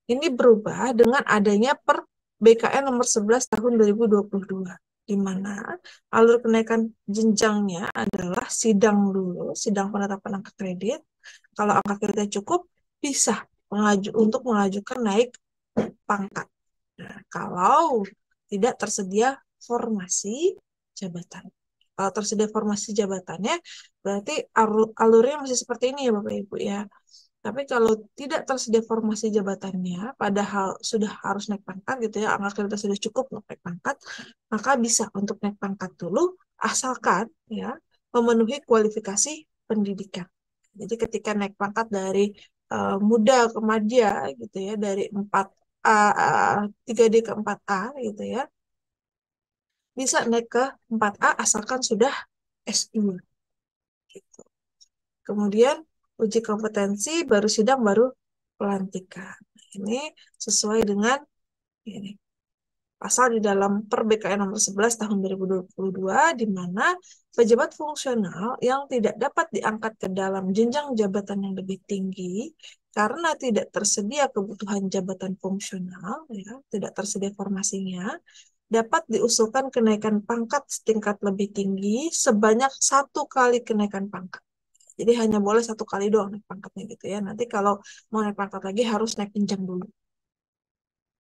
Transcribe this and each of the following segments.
Ini berubah dengan adanya per BKN nomor 11 tahun 2022, di mana alur kenaikan jenjangnya adalah sidang dulu, sidang penetapan angka kredit. Kalau angka kreditnya cukup, bisa untuk mengajukan naik pangkat. Nah, kalau tidak tersedia formasi jabatan. Kalau tersedia formasi jabatannya, berarti alurnya masih seperti ini ya Bapak Ibu ya. Tapi kalau tidak tersedia formasi jabatannya, padahal sudah harus naik pangkat gitu ya, angka kreditnya sudah cukup untuk naik pangkat, maka bisa untuk naik pangkat dulu, asalkan ya memenuhi kualifikasi pendidikan. Jadi ketika naik pangkat dari muda ke madya gitu ya, dari 3D ke 4A gitu ya, bisa naik ke 4A asalkan sudah S2 gitu. Kemudian uji kompetensi, baru sidang, baru pelantikan. Ini sesuai dengan ini, pasal di dalam Per BKN nomor 11 tahun 2022, di mana pejabat fungsional yang tidak dapat diangkat ke dalam jenjang jabatan yang lebih tinggi karena tidak tersedia kebutuhan jabatan fungsional, ya, tidak tersedia formasinya, dapat diusulkan kenaikan pangkat setingkat lebih tinggi sebanyak 1 kali kenaikan pangkat. Jadi hanya boleh 1 kali doang naik pangkatnya gitu ya. Nanti kalau mau naik pangkat lagi harus naik jenjang dulu.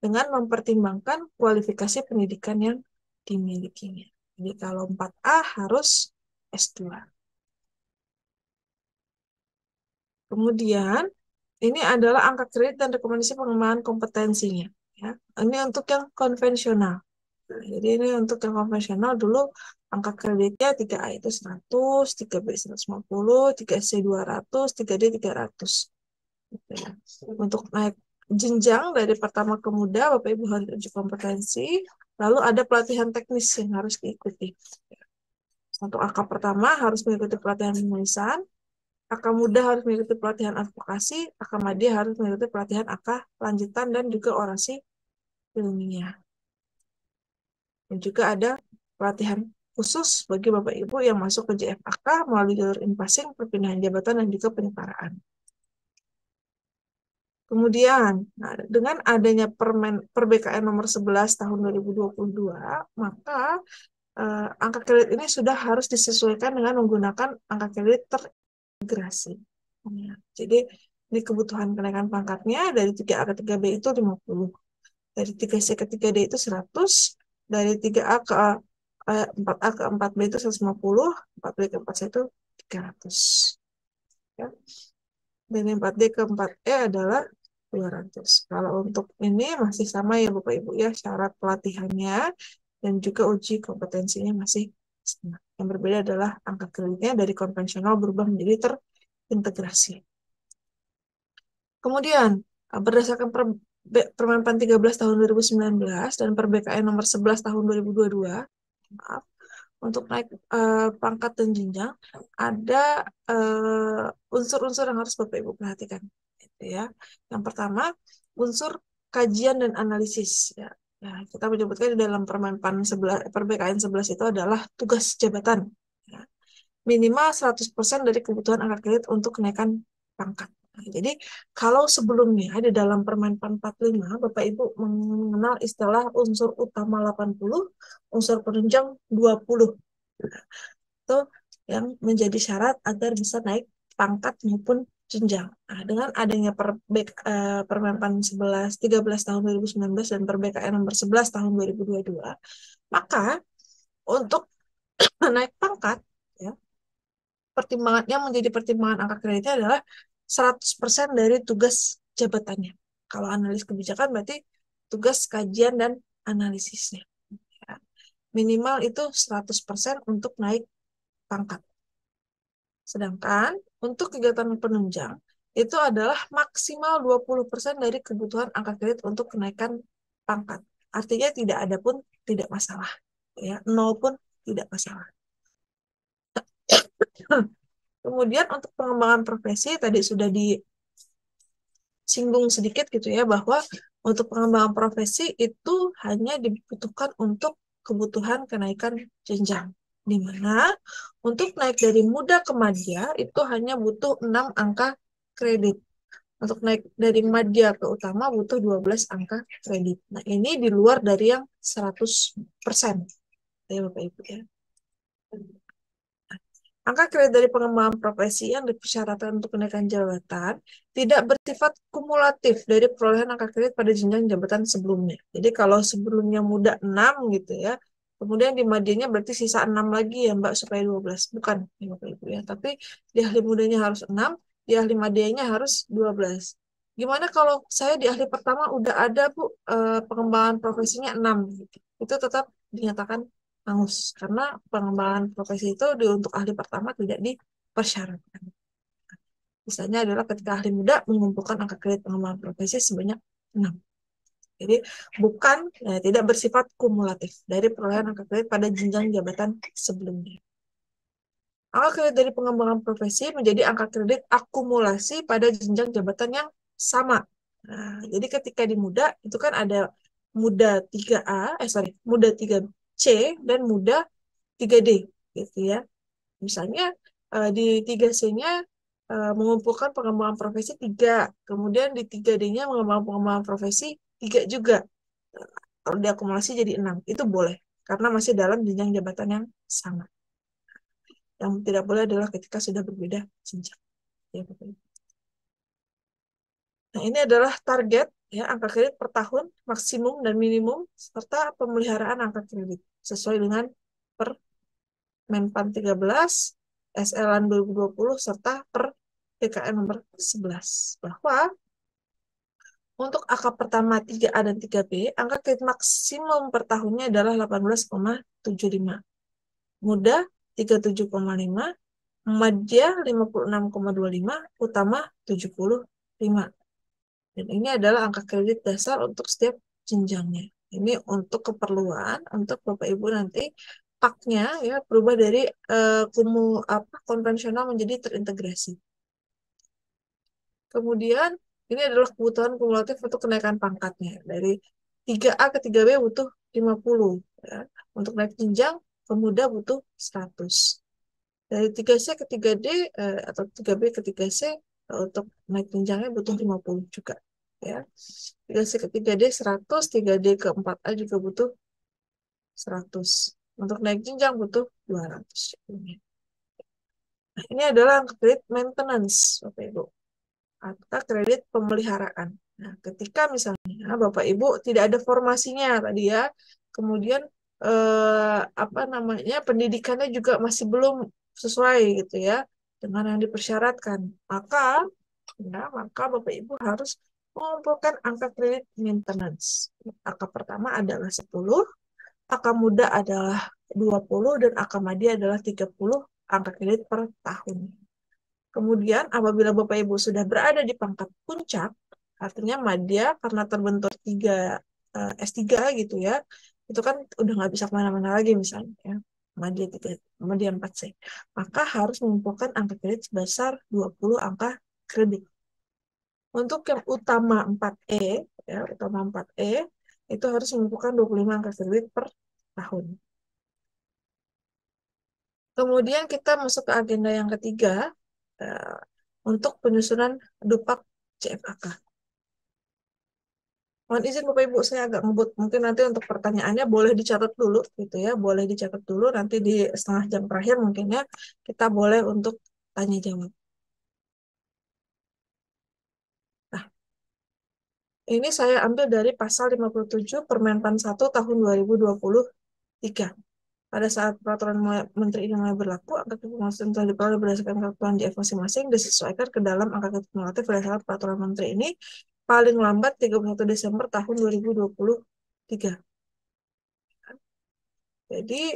Dengan mempertimbangkan kualifikasi pendidikan yang dimilikinya. Jadi kalau 4A harus S2. Kemudian ini adalah angka kredit dan rekomendasi pengembangan kompetensinya. Ya. Ini untuk yang konvensional. Nah, jadi ini untuk yang konvensional dulu angka kreditnya 3A itu 100, 3B 150, 3C 200, 3D 300. Gitu ya. Untuk naik jenjang dari pertama ke muda, Bapak Ibu harus uji kompetensi, lalu ada pelatihan teknis yang harus diikuti. Untuk AK pertama harus mengikuti pelatihan penulisan, AK muda harus mengikuti pelatihan advokasi, AK madya harus mengikuti pelatihan AK lanjutan dan juga orasi ilmiah. Dan juga ada pelatihan khusus bagi Bapak Ibu yang masuk ke JFAK melalui jalur in-passing, perpindahan jabatan, dan juga penyetaraan. Kemudian, nah, dengan adanya Per BKN nomor 11 tahun 2022, maka angka kredit ini sudah harus disesuaikan dengan menggunakan angka kredit terintegrasi. Ya, jadi, di kebutuhan kenaikan pangkatnya dari 3A ke 3B itu 50, dari 3C ke 3D itu 100, dari 3A ke 4A ke 4B itu 150, 4B ke 4C itu 300. Ya. Dan yang 4D ke 4E adalah 200. Kalau untuk ini masih sama ya Bapak Ibu ya, syarat pelatihannya dan juga uji kompetensinya masih sama. Yang berbeda adalah angka kreditnya dari konvensional berubah menjadi terintegrasi. Kemudian, berdasarkan Permenpan 13 tahun 2019 dan Per BKN nomor 11 tahun 2022, maaf, untuk naik pangkat dan jenjang, ada unsur-unsur yang harus Bapak Ibu perhatikan. Gitu ya. Yang pertama, unsur kajian dan analisis. Ya. Ya, kita menyebutkan di dalam Permenpan 11, Per BKN 11 itu adalah tugas jabatan. Ya. Minimal 100% dari kebutuhan angka kredit untuk kenaikan pangkat. Nah, jadi kalau sebelumnya di dalam Permenpan 45, Bapak Ibu mengenal istilah unsur utama 80, unsur penunjang 20. Itu yang menjadi syarat agar bisa naik pangkat maupun jenjang. Nah, dengan adanya Permenpan 13 tahun 2019 dan Per BKN nomor 11 tahun 2022, maka untuk naik pangkat, ya, pertimbangannya menjadi pertimbangan angka kreditnya adalah 100% dari tugas jabatannya. Kalau analis kebijakan berarti tugas kajian dan analisisnya. Ya. Minimal itu 100% untuk naik pangkat. Sedangkan untuk kegiatan penunjang itu adalah maksimal 20% dari kebutuhan angka kredit untuk kenaikan pangkat. Artinya tidak ada pun tidak masalah. Ya, 0 pun tidak masalah. Kemudian untuk pengembangan profesi tadi sudah disinggung sedikit gitu ya, bahwa untuk pengembangan profesi itu hanya dibutuhkan untuk kebutuhan kenaikan jenjang. Di mana untuk naik dari muda ke madya itu hanya butuh 6 angka kredit. Untuk naik dari madya ke utama butuh 12 angka kredit. Nah, ini di luar dari yang 100%. Ya, Bapak Ibu ya. Angka kredit dari pengembangan profesi yang dipersyaratkan untuk kenaikan jabatan tidak bersifat kumulatif dari perolehan angka kredit pada jenjang jabatan sebelumnya. Jadi kalau sebelumnya muda 6 gitu ya, kemudian di madianya berarti sisa 6 lagi ya Mbak supaya 12. Bukan ya Bapak Ibu ya, tapi di ahli mudanya harus 6, di ahli madianya harus 12. Gimana kalau saya di ahli pertama udah ada Bu pengembangan profesinya 6 gitu. Itu tetap dinyatakan hangus karena pengembangan profesi itu untuk ahli pertama tidak dipersyaratkan. Misalnya adalah ketika ahli muda mengumpulkan angka kredit pengembangan profesi sebanyak 6. Jadi bukan tidak bersifat kumulatif dari perolehan angka kredit pada jenjang jabatan sebelumnya. Angka kredit dari pengembangan profesi menjadi angka kredit akumulasi pada jenjang jabatan yang sama. Nah, jadi ketika di muda itu kan ada muda 3A, muda 3C dan muda 3D gitu ya. Misalnya di 3C-nya mengumpulkan pengembangan profesi 3, kemudian di 3D-nya mengembangkan pengembangan profesi 3 juga. Kalau diakumulasi jadi 6, itu boleh karena masih dalam jenjang jabatan yang sama. Yang tidak boleh adalah ketika sudah berbeda jenjang. Ya, nah, ini adalah target ya angka kredit per tahun maksimum dan minimum serta pemeliharaan angka kredit sesuai dengan per Menpan 13, SLan 2020 serta per PKN nomor 11. Bahwa untuk angka pertama 3A dan 3B, angka kredit maksimum per tahunnya adalah 18,75. Muda 37,5, madya 56,25, utama 75. Dan ini adalah angka kredit dasar untuk setiap jenjangnya. Ini untuk keperluan untuk Bapak Ibu nanti paknya ya berubah dari konvensional menjadi terintegrasi. Kemudian ini adalah kebutuhan kumulatif untuk kenaikan pangkatnya. Dari 3A ke 3B butuh 50. Ya. Untuk naik jenjang, pemuda butuh 100. Dari 3C ke 3D atau 3B ke 3C untuk naik jenjangnya butuh 50 juga. Ya. 3C ke 3D 100, 3D ke 4A juga butuh 100. Untuk naik jenjang butuh 200. Nah, ini adalah angka kredit maintenance, Bapak Ibu. Atau kredit pemeliharaan. Nah, ketika misalnya Bapak Ibu tidak ada formasinya tadi ya, kemudian pendidikannya juga masih belum sesuai gitu ya dengan yang dipersyaratkan, maka Bapak Ibu harus mengumpulkan angka kredit maintenance. Angka pertama adalah 10, angka muda adalah 20 dan angka madya adalah 30 angka kredit per tahun. Kemudian apabila Bapak Ibu sudah berada di pangkat puncak, artinya madya karena terbentur S3 gitu ya, itu kan udah nggak bisa kemana-mana lagi misalnya ya, madya 4C. Maka harus mengumpulkan angka kredit sebesar 20 angka kredit. Untuk yang utama 4E, ya, utama 4E, itu harus mengumpulkan 25 angka kredit per tahun. Kemudian kita masuk ke agenda yang ketiga, untuk penyusunan Dupak CFAK. Mohon izin Bapak Ibu, saya agak ngebut. Mungkin nanti untuk pertanyaannya boleh dicatat dulu, gitu ya. Boleh dicatat dulu, nanti di setengah jam terakhir mungkin ya, kita boleh untuk tanya jawab. Nah, ini saya ambil dari pasal 57 Permenpan 1 tahun 2023. Pada saat peraturan menteri ini mulai berlaku, angka kumulatif telah diperoleh berdasarkan ketentuan JF masing-masing disesuaikan ke dalam angka kumulatif berdasarkan peraturan menteri ini paling lambat 31 Desember tahun 2023. Jadi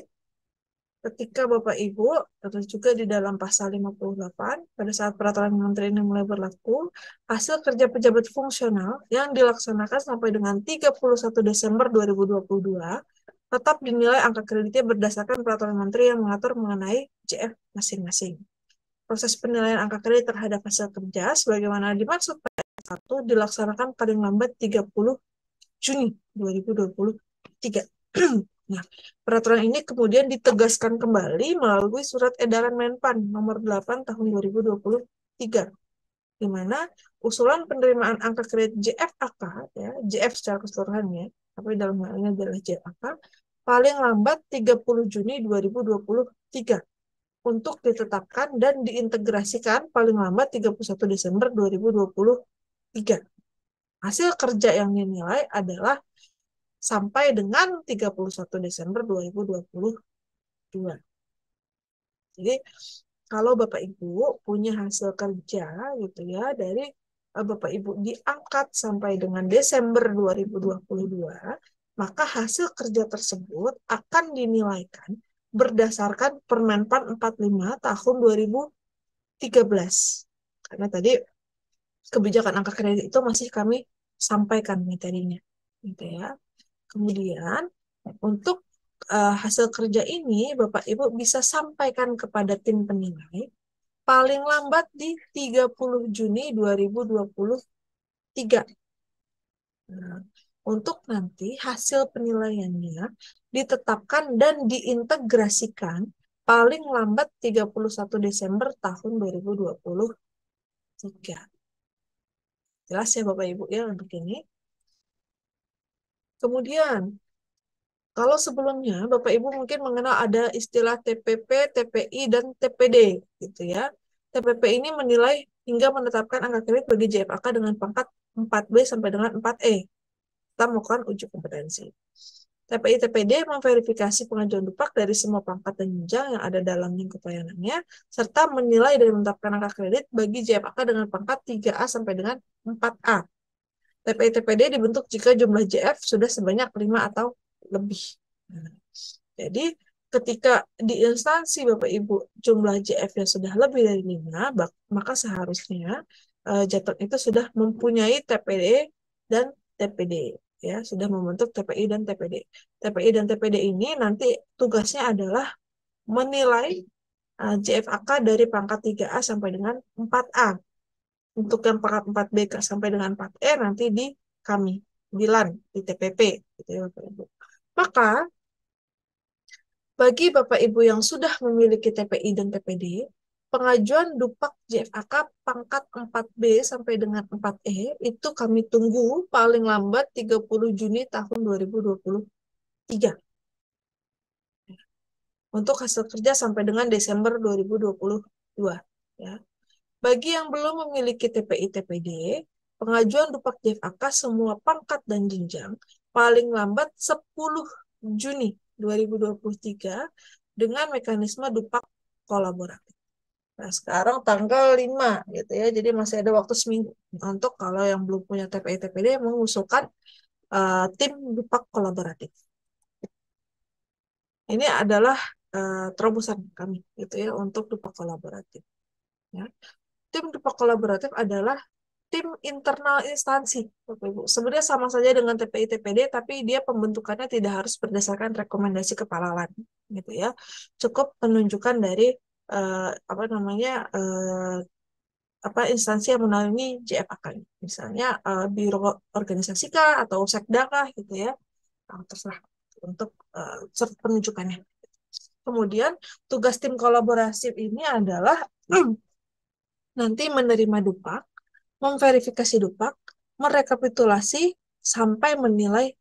ketika Bapak Ibu, atau juga di dalam pasal 58, pada saat peraturan menteri ini mulai berlaku, hasil kerja pejabat fungsional yang dilaksanakan sampai dengan 31 Desember 2022 tetap dinilai angka kreditnya berdasarkan peraturan menteri yang mengatur mengenai JF masing-masing. Proses penilaian angka kredit terhadap hasil kerja sebagaimana dimaksud pada 1 dilaksanakan paling lambat 30 Juni 2023. Nah, peraturan ini kemudian ditegaskan kembali melalui surat edaran Menpan nomor 8 tahun 2023. di mana usulan penerimaan angka kredit JFAK, ya, JF secara keseluruhannya, tapi dalam hal ini adalah JFAK, paling lambat 30 Juni 2023 untuk ditetapkan dan diintegrasikan paling lambat 31 Desember 2023. Hasil kerja yang dinilai adalah sampai dengan 31 Desember 2022. Jadi kalau Bapak Ibu punya hasil kerja gitu ya dari Bapak Ibu diangkat sampai dengan Desember 2022, maka hasil kerja tersebut akan dinilaikan berdasarkan Permenpan 45 tahun 2013. Karena tadi kebijakan angka kredit itu masih kami sampaikan materinya, gitu ya. Kemudian untuk hasil kerja ini Bapak Ibu bisa sampaikan kepada tim penilai paling lambat di 30 Juni 2023. Nah, untuk nanti hasil penilaiannya ditetapkan dan diintegrasikan paling lambat 31 Desember tahun 2023. Jelas ya Bapak Ibu ya untuk ini. Kemudian, kalau sebelumnya Bapak Ibu mungkin mengenal ada istilah TPP, TPI, dan TPD gitu ya. TPP ini menilai hingga menetapkan angka kredit bagi JFAK dengan pangkat 4B sampai dengan 4E. Kita melakukan uji kompetensi. TPI TPD memverifikasi pengajuan dupak dari semua pangkat dan jenjang yang ada dalam lingkup pelayanannya, serta menilai dan menetapkan angka kredit bagi JFAK dengan pangkat 3A sampai dengan 4A. TPI TPD dibentuk jika jumlah JF sudah sebanyak 5 atau lebih. Nah, jadi ketika di instansi Bapak Ibu jumlah JF-nya sudah lebih dari 5, maka seharusnya Jateng itu sudah mempunyai TPD dan TPD, ya, sudah membentuk TPI dan TPD. TPI dan TPD ini nanti tugasnya adalah menilai JFAK dari pangkat 3A sampai dengan 4A. Untuk yang pangkat 4B sampai dengan 4E nanti di kami, di LAN, di TPP, gitu ya Bapak Ibu. Maka bagi Bapak Ibu yang sudah memiliki TPI dan TPD, pengajuan dupak JFAK pangkat 4B sampai dengan 4E itu kami tunggu paling lambat 30 Juni tahun 2023. Untuk hasil kerja sampai dengan Desember 2022. Ya. Bagi yang belum memiliki TPI TPD, pengajuan dupak JFAK semua pangkat dan jenjang paling lambat 10 Juni 2023 dengan mekanisme dupak kolaboratif. Nah, sekarang tanggal 5 gitu ya. Jadi masih ada waktu seminggu untuk kalau yang belum punya TPI TPD mengusulkan tim dupak kolaboratif. Ini adalah terobosan kami gitu ya untuk dupak kolaboratif. Ya. Tim dupak kolaboratif adalah tim internal instansi, Bapak Ibu. Sebenarnya sama saja dengan TPI TPD, tapi dia pembentukannya tidak harus berdasarkan rekomendasi kepala LAN, gitu ya. Cukup penunjukan dari apa namanya apa instansi yang menaungi JFAK, misalnya biro organisasi kah atau sekda kah, gitu ya. Nah, terserah untuk penunjukannya. Kemudian tugas tim kolaborasi ini adalah nanti menerima dupak, memverifikasi dupak, merekapitulasi, sampai menilai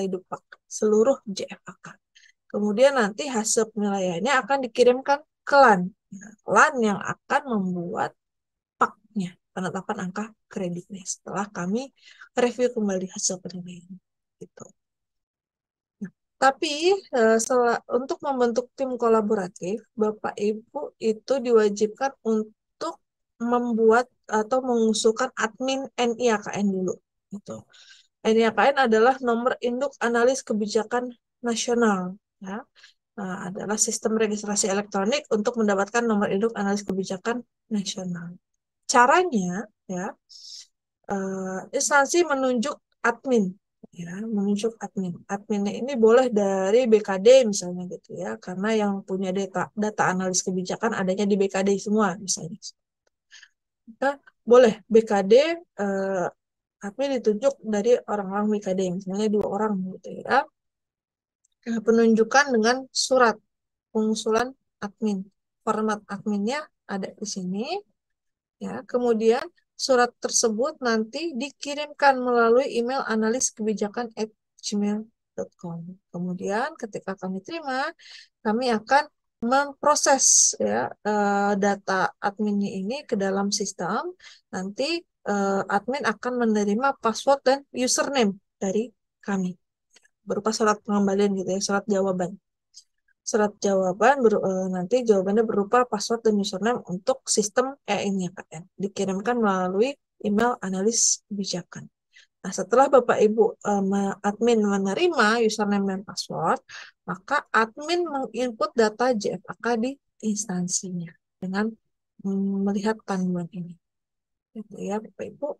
dupak seluruh JFAK. Kemudian nanti hasil penilaiannya akan dikirimkan ke LAN. Nah, LAN yang akan membuat PAK-nya, penetapan angka kreditnya, setelah kami review kembali hasil penilaian. Gitu. Nah, tapi untuk membentuk tim kolaboratif, Bapak Ibu itu diwajibkan untuk membuat atau mengusulkan admin NIAKN dulu. Gitu. NIAKN adalah nomor induk analis kebijakan nasional. Ya. Nah, adalah sistem registrasi elektronik untuk mendapatkan nomor induk analis kebijakan nasional. Caranya, ya, instansi menunjuk admin, ya, menunjuk admin. Adminnya ini boleh dari BKD misalnya gitu ya, karena yang punya data analis kebijakan adanya di BKD semua misalnya. Maka boleh BKD admin ditunjuk dari orang-orang BKD, misalnya 2 orang gitu ya. Penunjukan dengan surat pengusulan admin. Format adminnya ada di sini. Ya, kemudian surat tersebut nanti dikirimkan melalui email analis_kebijakan@gmail.com. Kemudian ketika kami terima, kami akan memproses ya data adminnya ini ke dalam sistem. Nanti admin akan menerima password dan username dari kami berupa surat pengembalian gitu ya, surat jawaban. Surat jawaban nanti jawabannya berupa password dan username untuk sistem ini ya Kak ya, dikirimkan melalui email analis kebijakan. Nah, setelah Bapak Ibu admin menerima username dan password, maka admin menginput data JFAK di instansinya dengan melihat panduan ini. Gitu ya Bapak Ibu.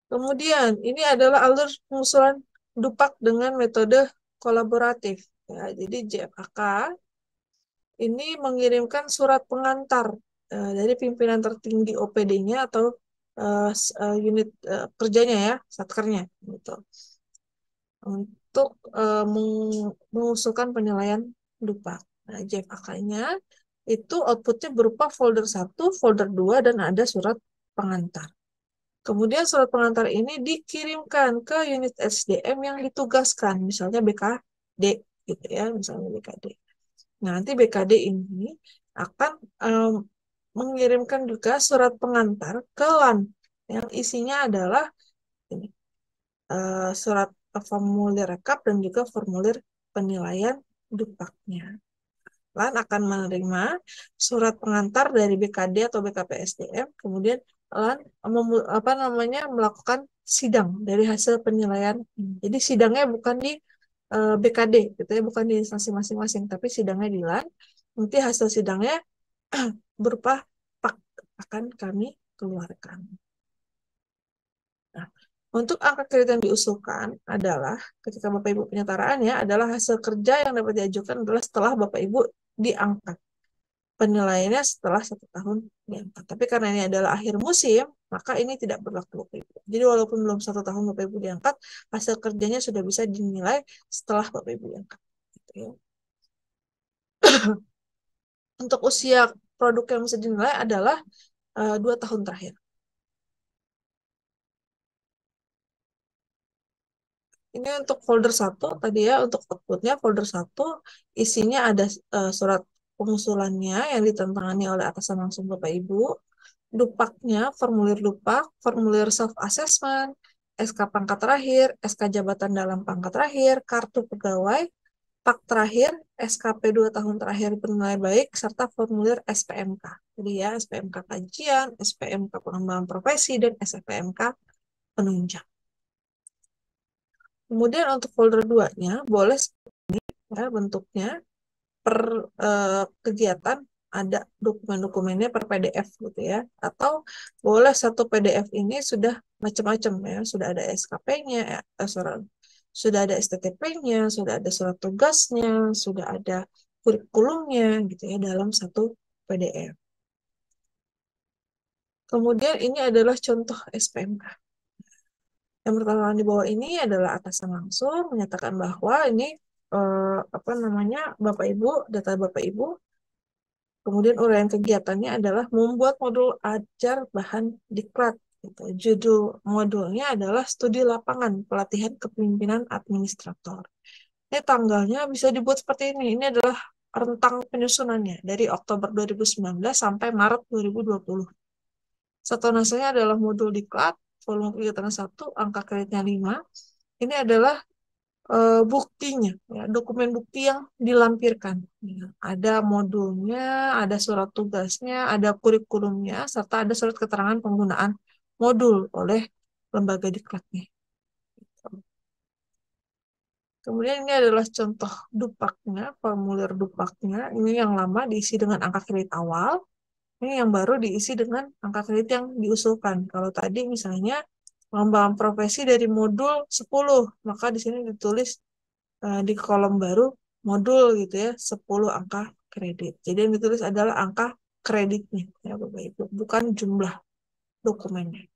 Kemudian ini adalah alur pengusulan dupak dengan metode kolaboratif. Ya, jadi JFAK ini mengirimkan surat pengantar dari pimpinan tertinggi OPD-nya atau unit kerjanya ya, satkernya gitu. Untuk mengusulkan penilaian dupak. Nah, JFAK-nya itu outputnya berupa folder 1, folder 2, dan ada surat pengantar. Kemudian surat pengantar ini dikirimkan ke unit SDM yang ditugaskan, misalnya BKD, gitu ya, misalnya BKD. Nah, nanti BKD ini akan mengirimkan juga surat pengantar ke LAN yang isinya adalah ini, surat formulir rekap dan juga formulir penilaian dupaknya. LAN akan menerima surat pengantar dari BKD atau BKPSDM, kemudian LAN melakukan sidang dari hasil penilaian. Jadi sidangnya bukan di BKD, gitu ya, bukan di instansi masing-masing, tapi sidangnya di LAN. Nanti hasil sidangnya berupa PAK akan kami keluarkan. Nah, untuk angka kredit yang diusulkan adalah ketika Bapak Ibu penyetaraannya adalah hasil kerja yang dapat diajukan adalah setelah Bapak Ibu diangkat. Penilaiannya setelah 1 tahun diangkat. Tapi karena ini adalah akhir musim, maka ini tidak berlaku Bapak Ibu. Jadi walaupun belum 1 tahun Bapak Ibu diangkat, hasil kerjanya sudah bisa dinilai setelah Bapak Ibu diangkat. Gitu ya. Untuk usia produk yang bisa dinilai adalah 2 tahun terakhir. Ini untuk folder 1 tadi ya, untuk outputnya folder 1 isinya ada surat pengusulannya yang ditandatangani oleh atasan langsung Bapak Ibu, dupaknya, formulir dupak, formulir self assessment, SK pangkat terakhir, SK jabatan dalam pangkat terakhir, kartu pegawai, pak terakhir, SKP 2 tahun terakhir penilai baik, serta formulir SPMK. Jadi ya, SPMK kajian, SPMK pengembangan profesi, dan SPMK penunjang. Kemudian untuk folder 2-nya boleh ya, bentuknya per kegiatan ada dokumen-dokumennya per PDF gitu ya. Atau boleh satu PDF ini sudah macam-macam ya, sudah ada SKP-nya, sudah ada STTP-nya, sudah ada surat tugasnya, sudah ada kurikulumnya gitu ya dalam satu PDF. Kemudian ini adalah contoh SPMK. Yang pertama di bawah ini adalah atasan langsung menyatakan bahwa ini Bapak Ibu, data Bapak Ibu. Kemudian uraian kegiatannya adalah membuat modul ajar bahan diklat. Gitu. Judul modulnya adalah studi lapangan pelatihan kepemimpinan administrator. Ini tanggalnya bisa dibuat seperti ini. Ini adalah rentang penyusunannya dari Oktober 2019 sampai Maret 2020. Satuan hasilnya adalah modul diklat, volume kegiatan 1, angka kreditnya 5. Ini adalah buktinya, ya, dokumen bukti yang dilampirkan. Ya, ada modulnya, ada surat tugasnya, ada kurikulumnya, serta ada surat keterangan penggunaan modul oleh lembaga diklatnya. Kemudian ini adalah contoh dupaknya, formulir dupaknya. Ini yang lama diisi dengan angka kredit awal. Ini yang baru diisi dengan angka kredit yang diusulkan. Kalau tadi misalnya pengembangan profesi dari modul 10, maka di sini ditulis di kolom baru modul gitu ya, 10 angka kredit. Jadi yang ditulis adalah angka kreditnya ya Bapak Ibu, bukan jumlah dokumennya.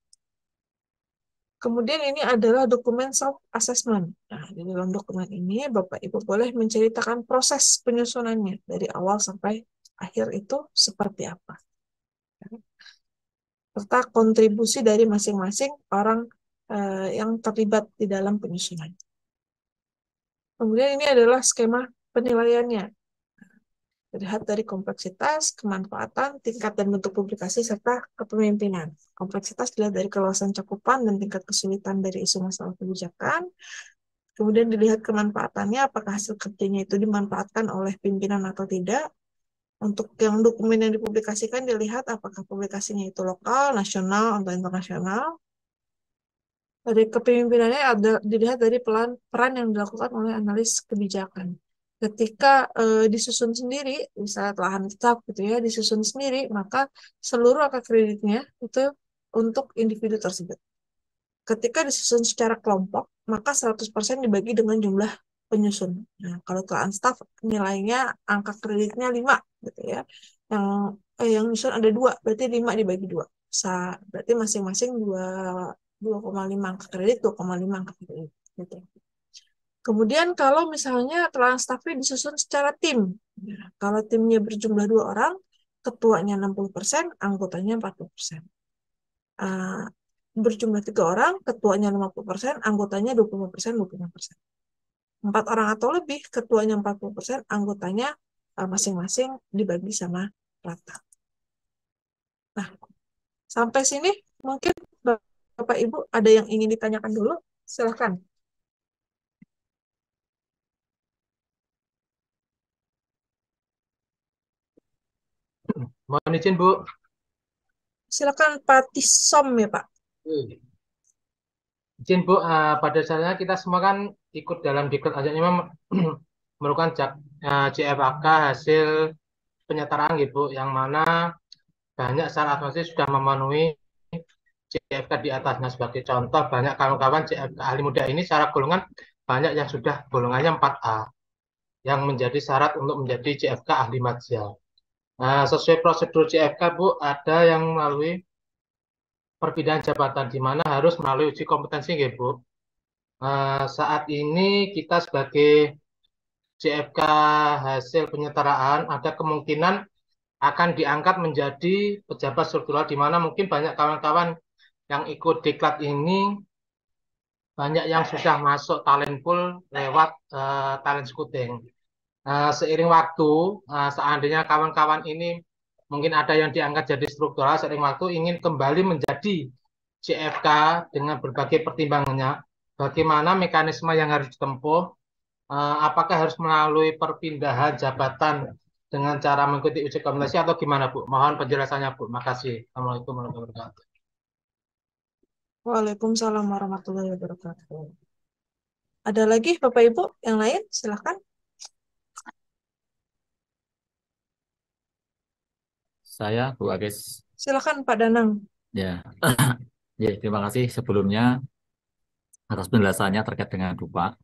Kemudian ini adalah dokumen self assessment. Nah, di dalam dokumen ini Bapak Ibu boleh menceritakan proses penyusunannya dari awal sampai akhir itu seperti apa. serta kontribusi dari masing-masing orang yang terlibat di dalam penyusunan. Kemudian ini adalah skema penilaiannya. Terlihat dari kompleksitas, kemanfaatan, tingkat dan bentuk publikasi, serta kepemimpinan. Kompleksitas dilihat dari keluasan cakupan dan tingkat kesulitan dari isu masalah kebijakan. Kemudian dilihat kemanfaatannya, apakah hasil kerjanya itu dimanfaatkan oleh pimpinan atau tidak. Untuk yang dokumen yang dipublikasikan, dilihat apakah publikasinya itu lokal, nasional, atau internasional. Dari kepemimpinannya ada dilihat dari peran yang dilakukan oleh analis kebijakan. Ketika disusun sendiri, misalnya lahan tetap gitu ya, disusun sendiri, maka seluruh angka kreditnya itu untuk individu tersebut. Ketika disusun secara kelompok, maka 100% dibagi dengan jumlah penyusun. Nah, kalau telaan staff nilainya angka kreditnya 5 gitu ya. Yang nyusun ada 2, berarti 5 dibagi 2. Berarti masing-masing 2,5 angka kredit, 2,5 angka kredit gitu. Kemudian kalau misalnya telaan staffnya disusun secara tim. Nah, kalau timnya berjumlah 2 orang, ketuanya 60%, anggotanya 40%. Berjumlah 3 orang, ketuanya 50%, anggotanya 25%, 25%. 4 orang atau lebih, ketuanya 40%, anggotanya masing-masing dibagi sama rata. Nah, sampai sini mungkin Bapak Ibu ada yang ingin ditanyakan dulu? Silakan. Mohon izin, Bu. Silakan Pak Tisom ya, Pak. Izin, Bu. Pada dasarnya kita semua kan ikut dalam diklat aja memang merupakan JFAK hasil penyetaraan gitu, yang mana banyak syarat administrasi sudah memenuhi JFK di atasnya. Sebagai contoh, banyak kawan-kawan JFK ahli muda ini secara golongan banyak yang sudah golongannya 4A, yang menjadi syarat untuk menjadi JFK ahli madya. Nah, sesuai prosedur JFK, Bu, ada yang melalui perpindahan jabatan, di mana harus melalui uji kompetensi, gitu, Bu. Saat ini kita sebagai JFK hasil penyetaraan ada kemungkinan akan diangkat menjadi pejabat struktural, di mana mungkin banyak kawan-kawan yang ikut diklat ini banyak yang sudah masuk talent pool lewat talent scouting. Seiring waktu, seandainya kawan-kawan ini mungkin ada yang diangkat jadi struktural, seiring waktu ingin kembali menjadi JFK dengan berbagai pertimbangannya, bagaimana mekanisme yang harus ditempuh, apakah harus melalui perpindahan jabatan dengan cara mengikuti uji kompetensi atau gimana, Bu? Mohon penjelasannya, Bu. Makasih. Assalamualaikum warahmatullahi wabarakatuh. Waalaikumsalam warahmatullahi wabarakatuh. Ada lagi Bapak Ibu yang lain? Silakan. Saya, Bu Agis. Silakan Pak Danang. Ya, ya, terima kasih sebelumnya atas penjelasannya terkait dengan dupa.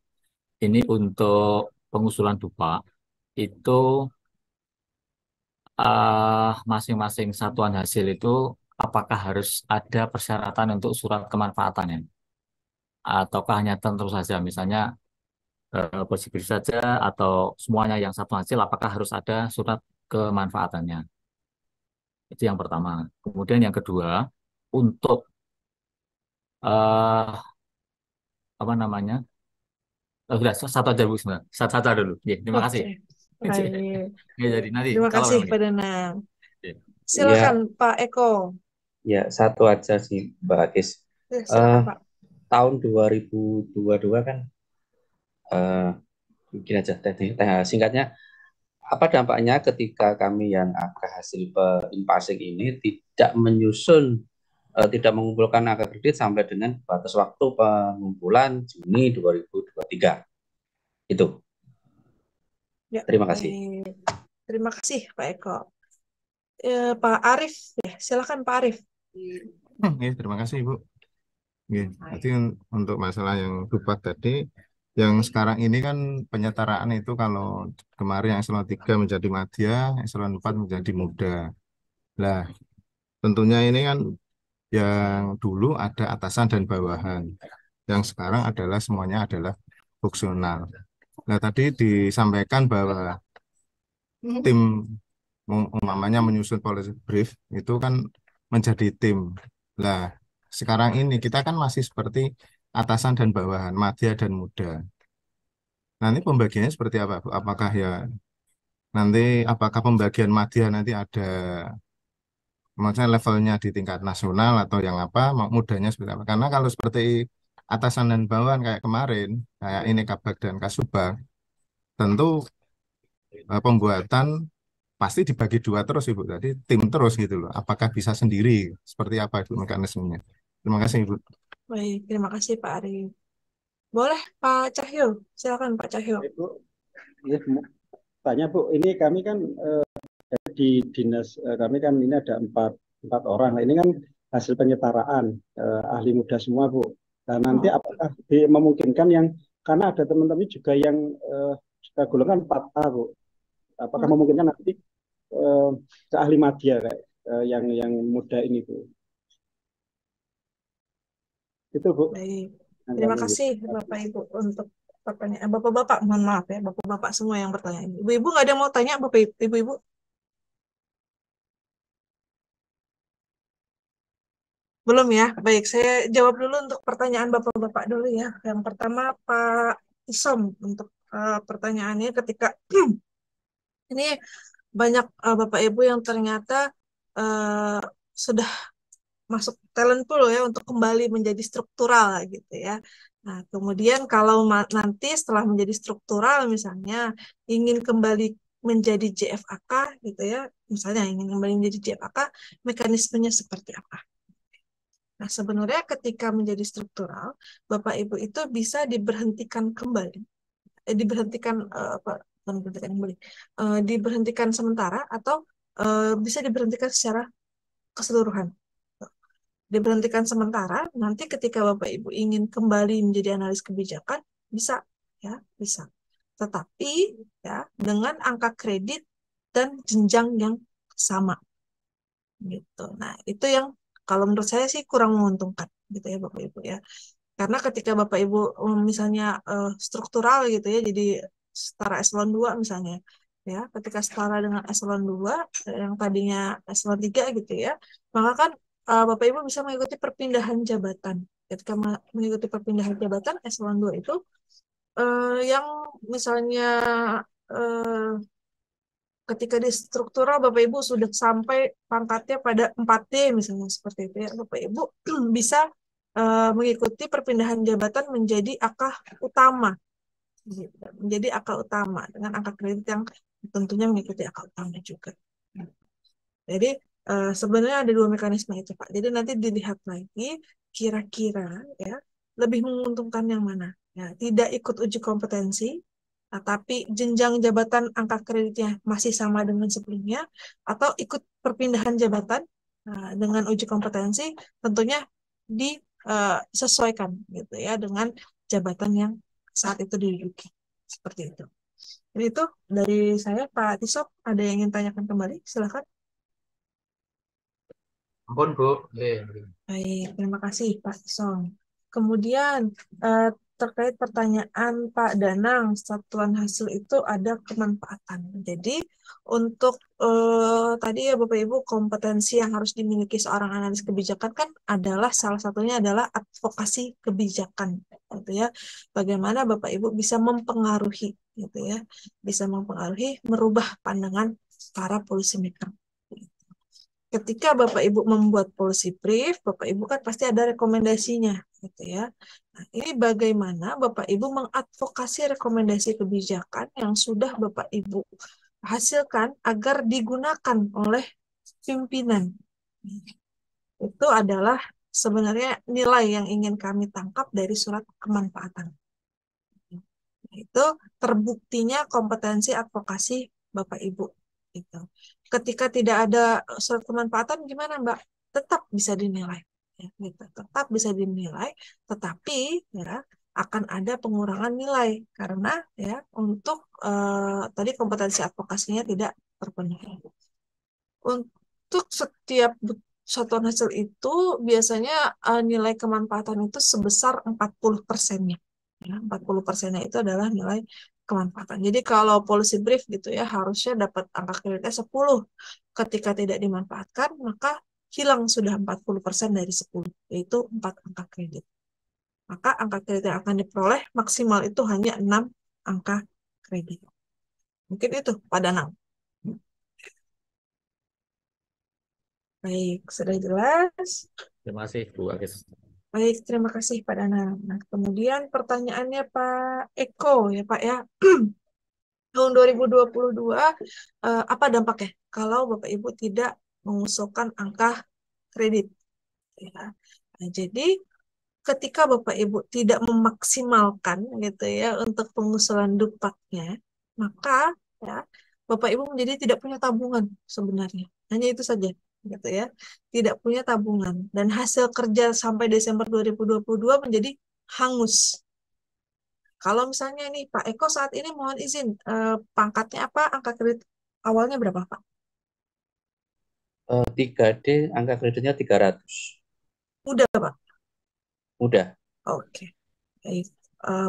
Ini untuk pengusulan dupa itu masing-masing satuan hasil itu apakah harus ada persyaratan untuk surat kemanfaatannya, ataukah hanya tentu saja, misalnya bersih-bersih saja, atau semuanya yang satu hasil apakah harus ada surat kemanfaatannya? Itu yang pertama. Kemudian yang kedua, untuk eh apa namanya? Sudah satu aja Bu, sebentar. Satu dulu. Ya, terima kasih. Oke. Baik. Ya, jadi nanti Terima kalau kasih memang Pak gitu. Danang. Ya. Silakan Ya, Pak Eko. ya satu aja sih Mbak Agis. Silakan Eh, Pak. tahun 2022 kan, eh, mungkin aja singkatnya, apa dampaknya ketika kami yang angka hasil impasing ini tidak menyusun, tidak mengumpulkan angka kredit sampai dengan batas waktu pengumpulan Juni 2023. Itu. Ya, Terima kasih. baik. Terima kasih Pak Eko. Pak Arif, ya, silakan Pak Arif. Ya, terima kasih Ibu. Ya, berarti untuk masalah yang dupat tadi, yang sekarang ini kan penyetaraan itu kalau kemarin yang eselon 3 menjadi madya, eselon 4 menjadi muda. Nah, tentunya ini kan yang dulu ada atasan dan bawahan. Yang sekarang adalah semuanya adalah fungsional. Nah, tadi disampaikan bahwa tim umpamanya menyusun policy brief itu kan menjadi tim. Lah, sekarang ini kita kan masih seperti atasan dan bawahan, madya dan muda. Nanti pembagiannya seperti apa, Bu? Apakah pembagian madya nanti ada, maksudnya levelnya di tingkat nasional atau yang apa, mudanya seperti apa? Karena kalau seperti atasan dan bawahan kayak kemarin, kayak ini Kabag dan Kasubag, tentu pembuatan pasti dibagi dua terus Ibu. Jadi tim terus gitu loh. Apakah bisa sendiri? Seperti apa itu mekanismenya? Terima kasih Ibu. Baik, terima kasih Pak Arif. Boleh Pak Cahyo, silakan Pak Cahyo. Ibu, ya, tanya Bu, ini kami kan di dinas kami kan ini ada empat orang. Nah, ini kan hasil penyetaraan ahli muda semua Bu. Nah nanti apakah memungkinkan yang karena ada teman-teman juga yang golongan 4A Bu. Apakah memungkinkan nanti ke ahli madya kayak yang muda ini Bu? Itu Bu. Baik. Terima kasih Bapak Ibu untuk pertanyaan. Bapak-bapak, mohon maaf ya, bapak-bapak semua yang bertanya. Ibu-ibu nggak ada yang mau tanya, Bapak Ibu-ibu? Belum ya? Baik, saya jawab dulu untuk pertanyaan bapak-bapak dulu ya. Yang pertama Pak Isom untuk pertanyaannya ketika ini banyak Bapak Ibu yang ternyata sudah masuk talent pool ya untuk kembali menjadi struktural gitu ya. Nah, kemudian kalau nanti setelah menjadi struktural misalnya ingin kembali menjadi JFAK gitu ya, misalnya ingin kembali menjadi JFAK, mekanismenya seperti apa? Nah, sebenarnya ketika menjadi struktural, Bapak Ibu itu bisa diberhentikan kembali, diberhentikan sementara atau bisa diberhentikan secara keseluruhan. Diberhentikan sementara, nanti ketika Bapak Ibu ingin kembali menjadi analis kebijakan, bisa, ya, bisa. Tetapi ya dengan angka kredit dan jenjang yang sama, gitu. Nah, itu yang kalau menurut saya sih kurang menguntungkan, gitu ya Bapak Ibu ya. Karena ketika Bapak Ibu misalnya struktural gitu ya, jadi setara eselon 2 misalnya, ya, ketika setara dengan eselon 2 yang tadinya eselon 3 gitu ya, maka kan Bapak Ibu bisa mengikuti perpindahan jabatan. Ketika mengikuti perpindahan jabatan eselon 2 itu yang misalnya ketika di struktural Bapak Ibu sudah sampai pangkatnya pada 4D misalnya seperti itu ya, Bapak Ibu bisa mengikuti perpindahan jabatan menjadi AK utama, gitu. Menjadi AK utama dengan angka kredit yang tentunya mengikuti AK utama juga. Jadi sebenarnya ada dua mekanisme itu Pak. Jadi nanti dilihat lagi kira-kira ya lebih menguntungkan yang mana. Ya, tidak ikut uji kompetensi, tapi jenjang jabatan angka kreditnya masih sama dengan sebelumnya, atau ikut perpindahan jabatan dengan uji kompetensi, tentunya disesuaikan gitu ya dengan jabatan yang saat itu diduduki. Seperti itu. Jadi itu dari saya, Pak Tisop. Ada yang ingin tanyakan kembali? Silakan. Ampun Bu. Baik, terima kasih Pak Song. Kemudian terkait pertanyaan Pak Danang, satuan hasil itu ada kemanfaatan. Jadi untuk tadi ya Bapak Ibu, kompetensi yang harus dimiliki seorang analis kebijakan kan adalah salah satunya adalah advokasi kebijakan, gitu ya. Bagaimana Bapak Ibu bisa mempengaruhi, gitu ya, bisa mempengaruhi, merubah pandangan para policy maker. Ketika Bapak Ibu membuat policy brief, Bapak Ibu kan pasti ada rekomendasinya, gitu ya. Nah, ini bagaimana Bapak Ibu mengadvokasi rekomendasi kebijakan yang sudah Bapak Ibu hasilkan agar digunakan oleh pimpinan. Itu adalah sebenarnya nilai yang ingin kami tangkap dari surat kemanfaatan. Itu terbuktinya kompetensi advokasi Bapak Ibu. Gitu. Ketika tidak ada surat kemanfaatan, gimana Mbak? Tetap bisa dinilai. Ya, gitu. Tetap bisa dinilai, tetapi ya akan ada pengurangan nilai karena ya untuk tadi kompetensi advokasinya tidak terpenuhi. Untuk setiap satuan hasil itu biasanya nilai kemanfaatan itu sebesar 40%-nya. Ya, 40%-nya itu adalah nilai kemanfaatan. Jadi kalau policy brief gitu ya, harusnya dapat angka kreditnya 10. Ketika tidak dimanfaatkan, maka hilang sudah 40% dari 10, yaitu 4 angka kredit. Maka angka kredit yang akan diperoleh maksimal itu hanya 6 angka kredit. Mungkin itu, Pak Danang. Baik, sudah jelas. Terima kasih Bu Agis. Baik, terima kasih Pak Danang. Nah, kemudian pertanyaannya Pak Eko ya Pak ya. Tahun 2022, apa dampaknya kalau Bapak Ibu tidak mengusulkan angka kredit? Ya. Nah, jadi ketika Bapak Ibu tidak memaksimalkan gitu ya untuk pengusulan dupaknya, maka ya Bapak Ibu menjadi tidak punya tabungan sebenarnya. Hanya itu saja gitu ya. Tidak punya tabungan dan hasil kerja sampai Desember 2022 menjadi hangus. Kalau misalnya nih Pak Eko saat ini mohon izin pangkatnya apa, angka kredit awalnya berapa Pak? 3D angka kreditnya 300. Udah Pak? Udah. Oke. Baik.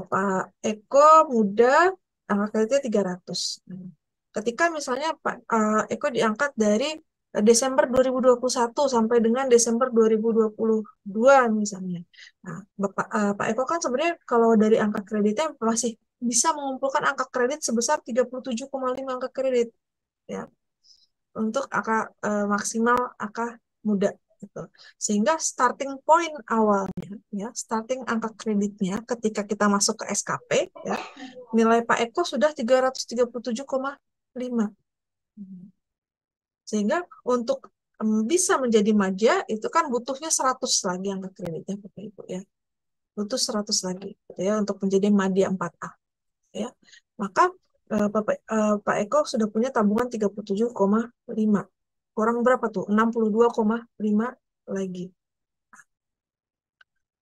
Pak Eko muda, angka kreditnya 300. Ketika misalnya Pak Eko diangkat dari Desember 2021 sampai dengan Desember 2022 misalnya. Nah, Pak Eko kan sebenarnya kalau dari angka kreditnya masih bisa mengumpulkan angka kredit sebesar 37,5 angka kredit ya untuk angka maksimal angka muda gitu. Sehingga starting point awalnya ya, starting angka kreditnya ketika kita masuk ke SKP ya, nilai Pak Eko sudah 337,5. Sehingga untuk bisa menjadi maja itu kan butuhnya 100 lagi angka kreditnya Bapak Ibu ya. Butuh 100 lagi gitu ya untuk menjadi madya 4A ya. Maka Pak Eko sudah punya tabungan 37,5. Kurang berapa tuh? 62,5 lagi.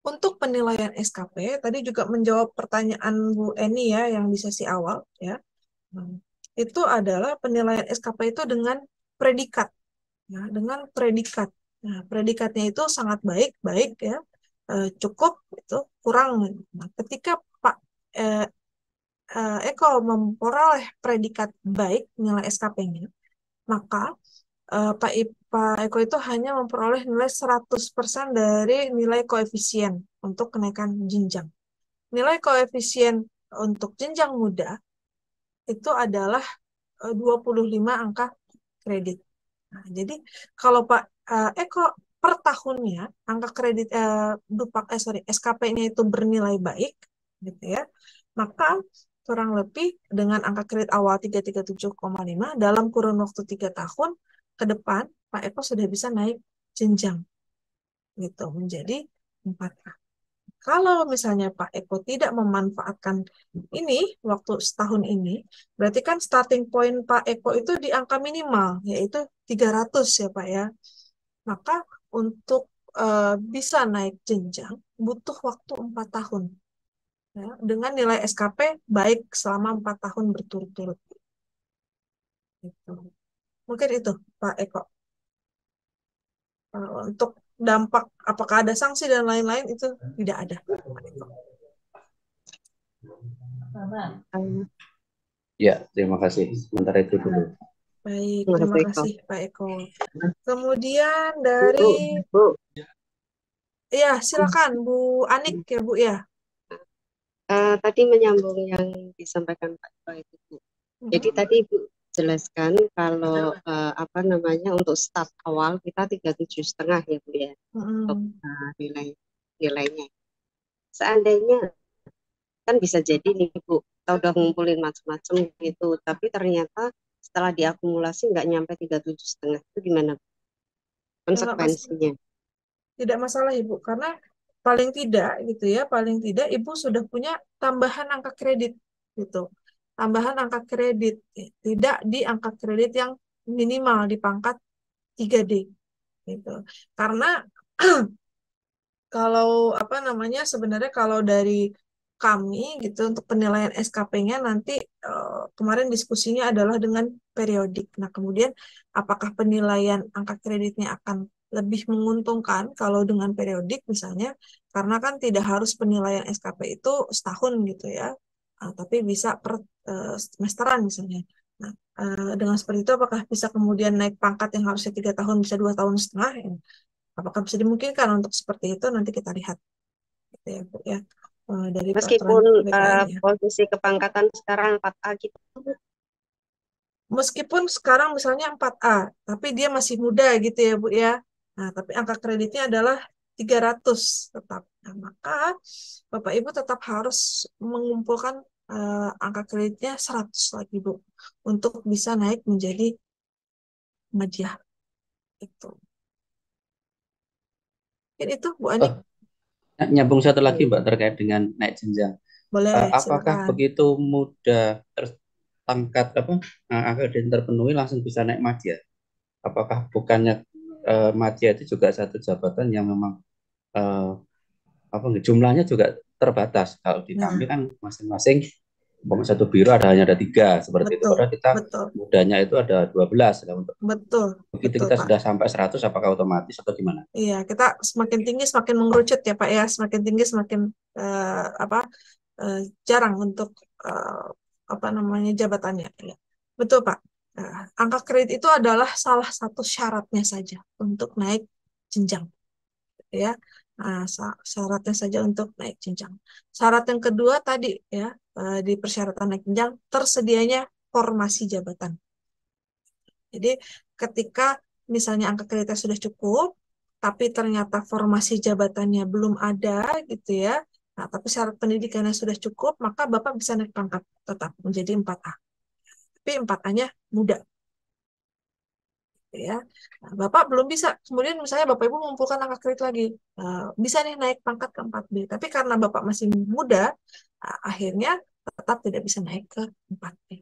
Untuk penilaian SKP, tadi juga menjawab pertanyaan Bu Eni ya, yang di sesi awal ya. Itu adalah penilaian SKP itu dengan predikat. Ya, dengan predikat. Nah, predikatnya itu sangat baik, baik ya, cukup, itu kurang. Nah, ketika Pak Eko memperoleh predikat baik nilai SKP-nya, maka Pak Eko itu hanya memperoleh nilai 100% dari nilai koefisien untuk kenaikan jenjang. Nilai koefisien untuk jenjang muda itu adalah 25 angka kredit. Nah, jadi kalau Pak Eko per tahunnya angka kredit SKP-nya itu bernilai baik gitu ya, maka kurang lebih dengan angka kredit awal 337,5 dalam kurun waktu 3 tahun ke depan Pak Eko sudah bisa naik jenjang gitu menjadi 4A. Kalau misalnya Pak Eko tidak memanfaatkan ini waktu setahun ini, berarti kan starting point Pak Eko itu di angka minimal, yaitu 300 ya Pak ya. Maka untuk bisa naik jenjang butuh waktu 4 tahun. Ya, dengan nilai SKP baik selama 4 tahun berturut-turut. Gitu. Mungkin itu Pak Eko. Untuk dampak apakah ada sanksi dan lain-lain itu tidak ada Pak Eko. Ya, terima kasih. Sementara itu dulu. Baik, terima kasih Pak Eko. Kemudian dari ya silakan Bu Anik ya Bu ya. Tadi menyambung yang disampaikan Pak Eko itu Bu. Jadi tadi Ibu jelaskan kalau untuk start awal kita 37,5 ya Bu ya untuk nilainya. Seandainya kan bisa jadi nih Bu, kita udah ngumpulin macam-macam gitu, tapi ternyata setelah diakumulasi nggak nyampe 37,5, itu gimana Bu? Konsekuensinya? Tidak masalah Ibu, karena paling tidak gitu ya, paling tidak Ibu sudah punya tambahan angka kredit gitu. Tambahan angka kredit, tidak di angka kredit yang minimal di pangkat 3D gitu. Karena kalau sebenarnya kalau dari kami gitu untuk penilaian SKP-nya nanti kemarin diskusinya adalah dengan periodik. Nah, kemudian apakah penilaian angka kreditnya akan lebih menguntungkan kalau dengan periodik misalnya, karena kan tidak harus penilaian SKP itu setahun gitu ya. tapi bisa per semesteran misalnya. Nah, dengan seperti itu apakah bisa kemudian naik pangkat yang harusnya 3 tahun bisa 2,5 tahun? Ya. Apakah bisa dimungkinkan untuk seperti itu? Nanti kita lihat gitu ya, Bu, ya. Dari peraturan Meskipun BKN-nya. posisi kepangkatan sekarang 4A gitu. Meskipun sekarang misalnya 4A, tapi dia masih muda gitu ya, Bu ya. Nah, tapi angka kreditnya adalah 300 tetap. Nah, maka Bapak Ibu tetap harus mengumpulkan angka kreditnya 100 lagi, Bu, untuk bisa naik menjadi Madya. Itu. Mungkin itu, Bu Ani. Oh, nyambung satu lagi Mbak terkait dengan naik jenjang. Boleh, Apakah silakan. begitu mudah pangkat akademik terpenuhi langsung bisa naik madya? Apakah bukannya madya itu juga satu jabatan yang memang jumlahnya juga terbatas? Kalau di kami Nah, kan masing-masing satu biro hanya ada 3 seperti itu. betul, Padahal kita betul, mudanya itu ada 12. Nah, betul, begitu betul, kita Pak. sudah sampai 100, apakah otomatis atau gimana? Iya, kita semakin tinggi semakin mengerucut ya, Pak ya. Semakin tinggi semakin jarang untuk apa namanya jabatannya. Ya. Betul, Pak. Angka kredit itu adalah salah satu syaratnya saja untuk naik jenjang, ya. Syaratnya saja untuk naik jenjang. Syarat yang kedua tadi ya, di persyaratan naik jenjang tersedianya formasi jabatan. Jadi ketika misalnya angka kreditnya sudah cukup, tapi ternyata formasi jabatannya belum ada gitu ya, nah, tapi syarat pendidikannya sudah cukup, maka Bapak bisa naik pangkat tetap menjadi 4A. Tapi 4A-nya muda. Ya, nah, Bapak belum bisa. Kemudian misalnya Bapak Ibu mengumpulkan angka kredit lagi, bisa nih naik pangkat ke 4B. Tapi karena Bapak masih muda, akhirnya tetap tidak bisa naik ke 4B.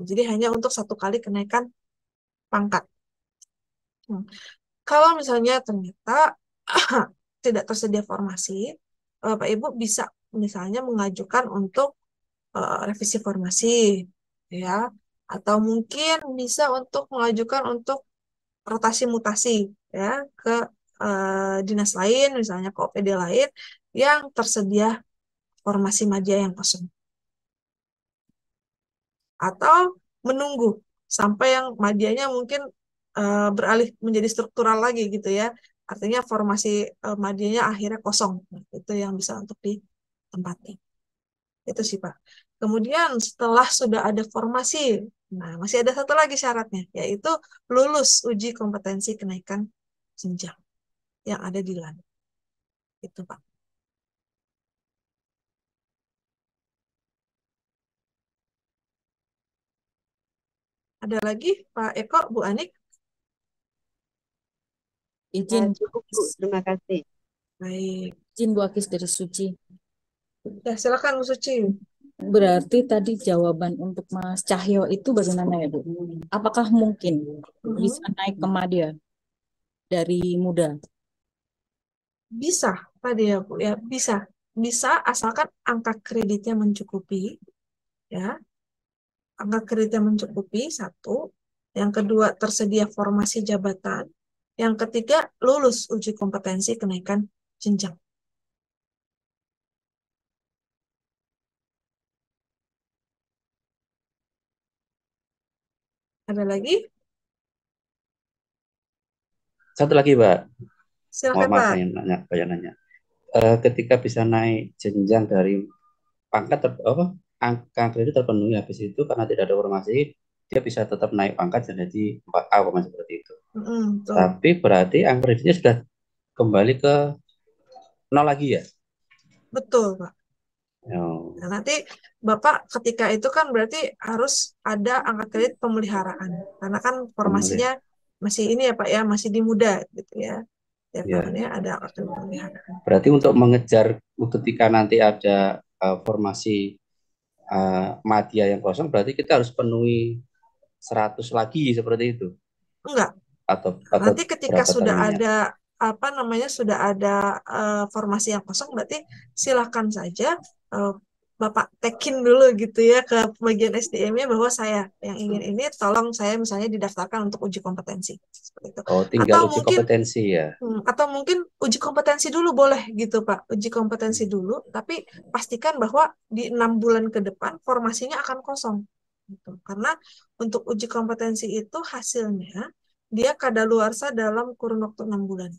Jadi hanya untuk satu kali kenaikan pangkat. Kalau misalnya ternyata tidak tersedia formasi, Bapak Ibu bisa misalnya mengajukan untuk revisi formasi, ya, atau mungkin bisa untuk mengajukan untuk rotasi mutasi, ya, ke dinas lain, misalnya ke OPD lain yang tersedia formasi madya yang kosong, atau menunggu sampai yang madyanya mungkin beralih menjadi struktural lagi gitu ya. Artinya formasi madyanya akhirnya kosong. Nah, itu yang bisa untuk ditempati. Itu sih, Pak. Kemudian setelah sudah ada formasi, nah masih ada satu lagi syaratnya, yaitu lulus uji kompetensi kenaikan jenjang yang ada di LAN. Itu, Pak. Ada lagi, Pak Eko, Bu Anik? Izin, Cukup Bu, terima kasih. Baik. izin Bu Akis dari Suci. Ya, silakan Bu Suci. Berarti tadi jawaban untuk Mas Cahyo itu bagaimana ya Bu? Apakah mungkin bisa naik ke madya dari muda? Bisa tadi ya Bu, ya bisa. Bisa asalkan angka kreditnya mencukupi, ya. Angka kreditnya mencukupi, satu. Yang kedua, tersedia formasi jabatan. Yang ketiga, lulus uji kompetensi kenaikan jenjang. Ada lagi? Satu lagi Mbak, Silakan, maaf Pak. banyak nanya. Ketika bisa naik jenjang dari pangkat angka kredit terpenuhi, habis itu karena tidak ada formasi dia bisa tetap naik pangkat jadi 4A seperti itu. Betul. Tapi berarti angka kreditnya sudah kembali ke 0 lagi ya? Betul, Pak. Oh. Nah, nanti Bapak ketika itu kan berarti harus ada angka kredit pemeliharaan. Karena kan formasinya masih ini ya Pak ya, masih di muda gitu ya. Tiap Ya. tahunnya ada angka kredit pemeliharaan. Berarti untuk mengejar ketika nanti ada formasi madya yang kosong, berarti kita harus penuhi 100 lagi seperti itu. Enggak. Atau Nanti ketika sudah tahunnya? ada sudah ada formasi yang kosong, berarti silakan saja Bapak tekin dulu gitu ya ke bagian SDM-nya bahwa saya yang ingin ini, tolong saya misalnya didaftarkan untuk uji kompetensi seperti itu. Oh, tinggal Atau uji mungkin kompetensi ya. atau mungkin uji kompetensi dulu boleh gitu Pak, uji kompetensi dulu, tapi pastikan bahwa di 6 bulan ke depan formasinya akan kosong. Gitu. Karena untuk uji kompetensi itu hasilnya dia kadaluarsa dalam kurun waktu 6 bulan,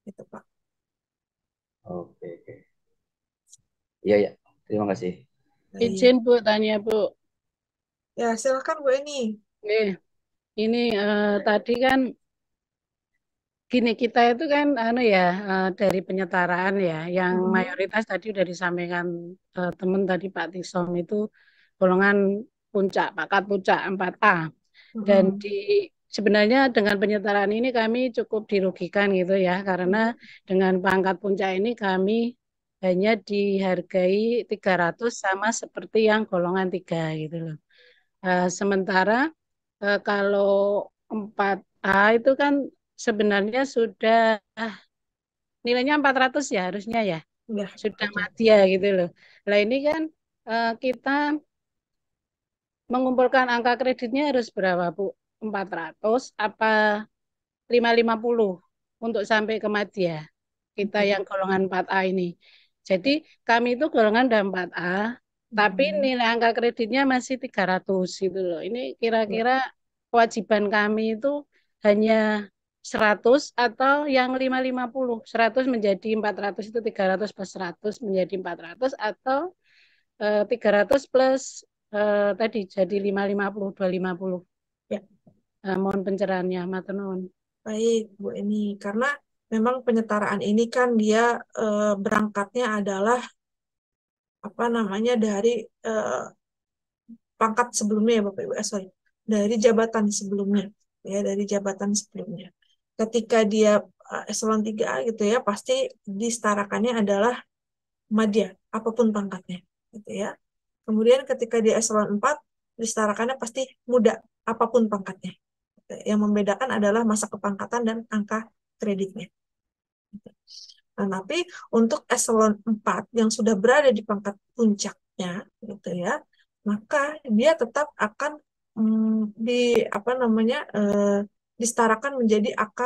gitu Pak. Oke, oke. Iya, ya. Terima kasih. Baik. Izin Bu tanya Bu. Ya silakan Bu Eni. Ini tadi kan gini, kita itu kan dari penyetaraan ya, yang mayoritas tadi udah disampaikan teman tadi Pak Tisom itu golongan puncak, pangkat puncak 4A. Dan sebenarnya dengan penyetaraan ini kami cukup dirugikan gitu ya, karena dengan pangkat puncak ini kami hanya dihargai 300 sama seperti yang golongan 3 gitu loh. Sementara kalau 4A itu kan sebenarnya sudah nilainya 400 ya harusnya ya. Ya, Sudah betul. madya gitu loh. Nah ini kan kita mengumpulkan angka kreditnya harus berapa Bu? 400 apa 550 untuk sampai ke madya. Kita yang golongan 4A ini. Jadi kami itu golongan udah 4A, tapi nilai angka kreditnya masih 300 gitu loh. Ini kira-kira kewajiban kami itu hanya 100 atau yang 550. 100 menjadi 400 itu 300 plus 100 menjadi 400 atau 300 plus tadi jadi 550, 250. Ya. Mohon pencerahannya, matur nuwun. Baik Bu Eni, karena memang penyetaraan ini kan dia berangkatnya adalah dari pangkat sebelumnya ya Bapak Ibu, dari jabatan sebelumnya ya, dari jabatan sebelumnya. Ketika dia eselon 3A gitu ya, pasti disetarakannya adalah madya apapun pangkatnya gitu ya. Kemudian ketika dia eselon 4 disetarakannya pasti muda apapun pangkatnya. Yang membedakan adalah masa kepangkatan dan angka kreditnya. Nah, tapi untuk eselon 4 yang sudah berada di pangkat puncaknya gitu ya, maka dia tetap akan disetarakan menjadi AK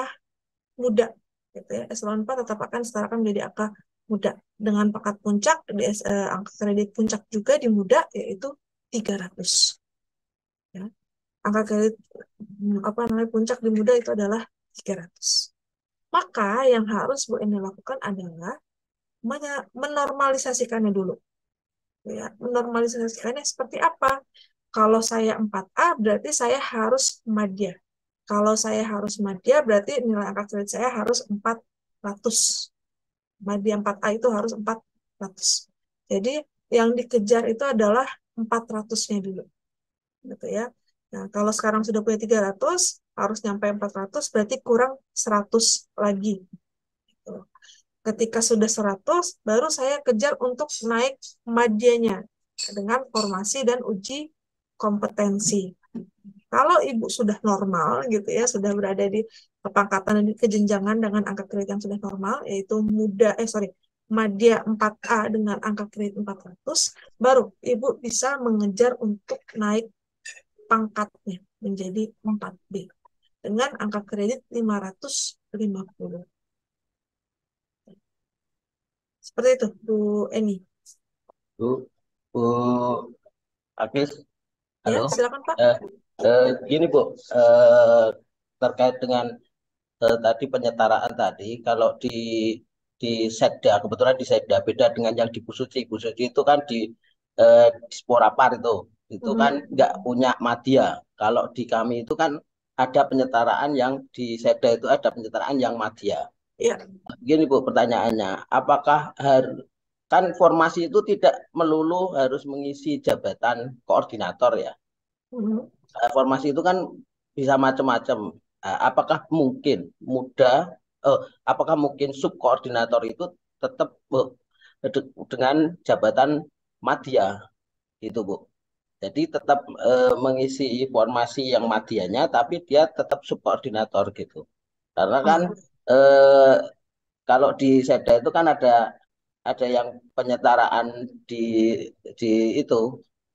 muda gitu ya. Eselon 4 tetap akan disetarakan menjadi AK muda dengan pangkat puncak angka kredit puncak juga di muda yaitu 300. Ya. Angka kredit puncak di muda itu adalah 300. Maka yang harus Bu Eni lakukan adalah menormalisasikannya dulu. Ya, menormalisasikannya seperti apa? Kalau saya 4A berarti saya harus madya. Kalau saya harus madya berarti nilai angka kredit saya harus 400. Madya 4A itu harus 400. Jadi yang dikejar itu adalah 400-nya dulu. Gitu ya. Nah, kalau sekarang sudah punya 300, harus nyampe 400, berarti kurang 100 lagi. Gitu. Ketika sudah 100, baru saya kejar untuk naik madyanya dengan formasi dan uji kompetensi. Kalau Ibu sudah normal gitu ya, sudah berada di kepangkatan dan kejenjangan dengan angka kredit yang sudah normal, yaitu madya 4A dengan angka kredit 400, baru Ibu bisa mengejar untuk naik pangkatnya menjadi 4B dengan angka kredit 550. Seperti itu, Bu Eni. Bu Agnes, Ya, halo. silakan Pak. Gini Bu, terkait dengan tadi penyetaraan tadi, kalau di Sekda, kebetulan di Sekda beda dengan yang di Bu Suci. Bu Suci itu kan di Sporapar itu kan nggak punya madya. Kalau di kami itu kan ada penyetaraan yang di Sekda itu ada penyetaraan yang madya. Ya. Gini Bu, pertanyaannya, apakah kan formasi itu tidak melulu harus mengisi jabatan koordinator ya? Formasi itu kan bisa macam-macam. Apakah mungkin apakah mungkin subkoordinator itu tetap dengan jabatan madya gitu Bu? Jadi tetap mengisi formasi yang madyanya, tapi dia tetap subkoordinator gitu. Karena kan kalau di Sekda itu kan ada ada yang penyetaraan di itu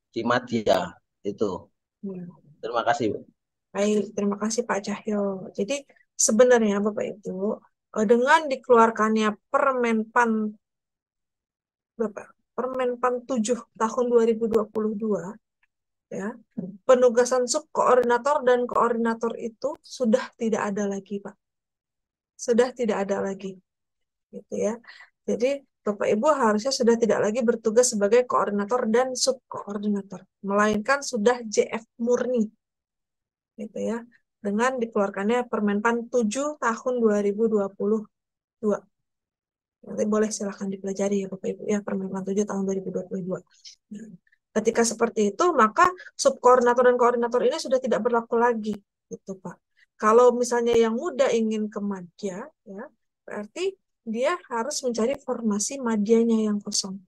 di Madya itu. Hmm. Terima kasih, Bu. Baik, terima kasih Pak Cahyo. Jadi sebenarnya Bapak Ibu, dengan dikeluarkannya Permenpan berapa? Permenpan 7 tahun 2022, ya, penugasan subkoordinator dan koordinator itu sudah tidak ada lagi, Pak. Sudah tidak ada lagi, gitu ya. Jadi Bapak Ibu harusnya sudah tidak lagi bertugas sebagai koordinator dan subkoordinator, melainkan sudah JF murni, gitu ya. Dengan dikeluarkannya Permenpan 7 tahun 2022. Nanti boleh silahkan dipelajari ya Bapak Ibu ya, Permenpan 7 tahun 2022. Nah, ketika seperti itu, maka subkoordinator dan koordinator ini sudah tidak berlaku lagi, gitu Pak. Kalau misalnya yang muda ingin ke madya, ya, berarti dia harus mencari formasi madyanya yang kosong.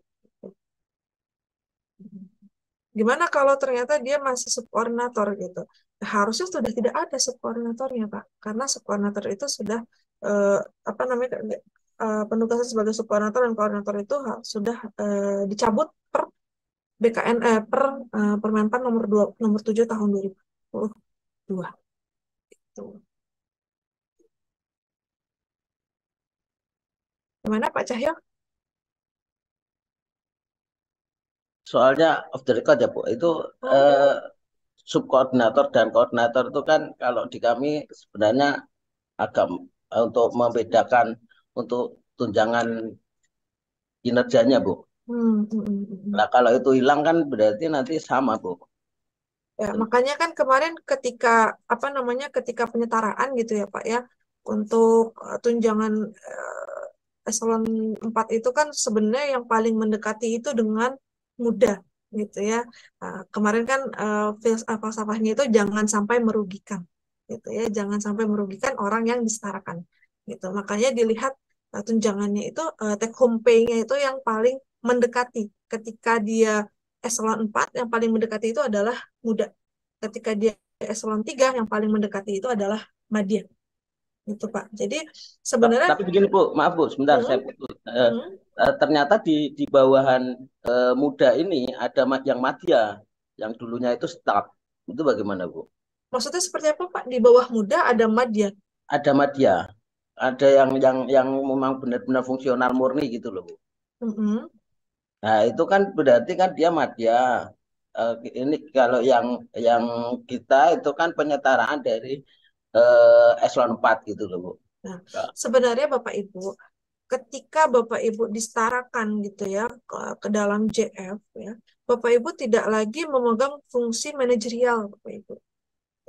Gimana kalau ternyata dia masih subkoordinator gitu? Harusnya sudah tidak ada subkoordinatornya, Pak. Karena subkoordinator itu sudah apa namanya penugasan sebagai subkoordinator dan koordinator itu sudah dicabut per BKN per Permenpan nomor 7 tahun 2022. Itu. Gimana Pak Cahyo? Soalnya off the record ya, Bu. Itu subkoordinator dan koordinator itu kan kalau di kami sebenarnya agak untuk membedakan untuk tunjangan kinerjanya, Bu. Nah, kalau itu hilang kan berarti nanti sama, Bu. Ya, makanya kan kemarin ketika apa namanya ketika penyetaraan gitu ya Pak ya, untuk tunjangan eselon 4 itu kan sebenarnya yang paling mendekati itu dengan muda gitu ya. Kemarin kan falsafahnya itu jangan sampai merugikan gitu ya, jangan sampai merugikan orang yang disetarakan gitu. Makanya dilihat tunjangannya itu take home pay-nya itu yang paling mendekati. Ketika dia eselon 4 yang paling mendekati itu adalah muda. Ketika dia eselon 3 yang paling mendekati itu adalah madya. Gitu Pak. Jadi sebenarnya tapi begini Bu, maaf Bu, sebentar saya putus. Ternyata di bawahan muda ini ada yang madya, yang dulunya itu staf. Itu bagaimana Bu? Maksudnya seperti apa Pak? Di bawah muda ada madya. Ada madya. Ada yang memang benar-benar fungsional murni gitu loh Bu. Nah, itu kan berarti kan dia madya. Ini kalau yang kita itu kan penyetaraan dari eselon 4 gitu loh Bu. Nah, sebenarnya Bapak Ibu, ketika Bapak Ibu disetarakan gitu ya ke dalam JF ya, Bapak Ibu tidak lagi memegang fungsi manajerial Bapak Ibu.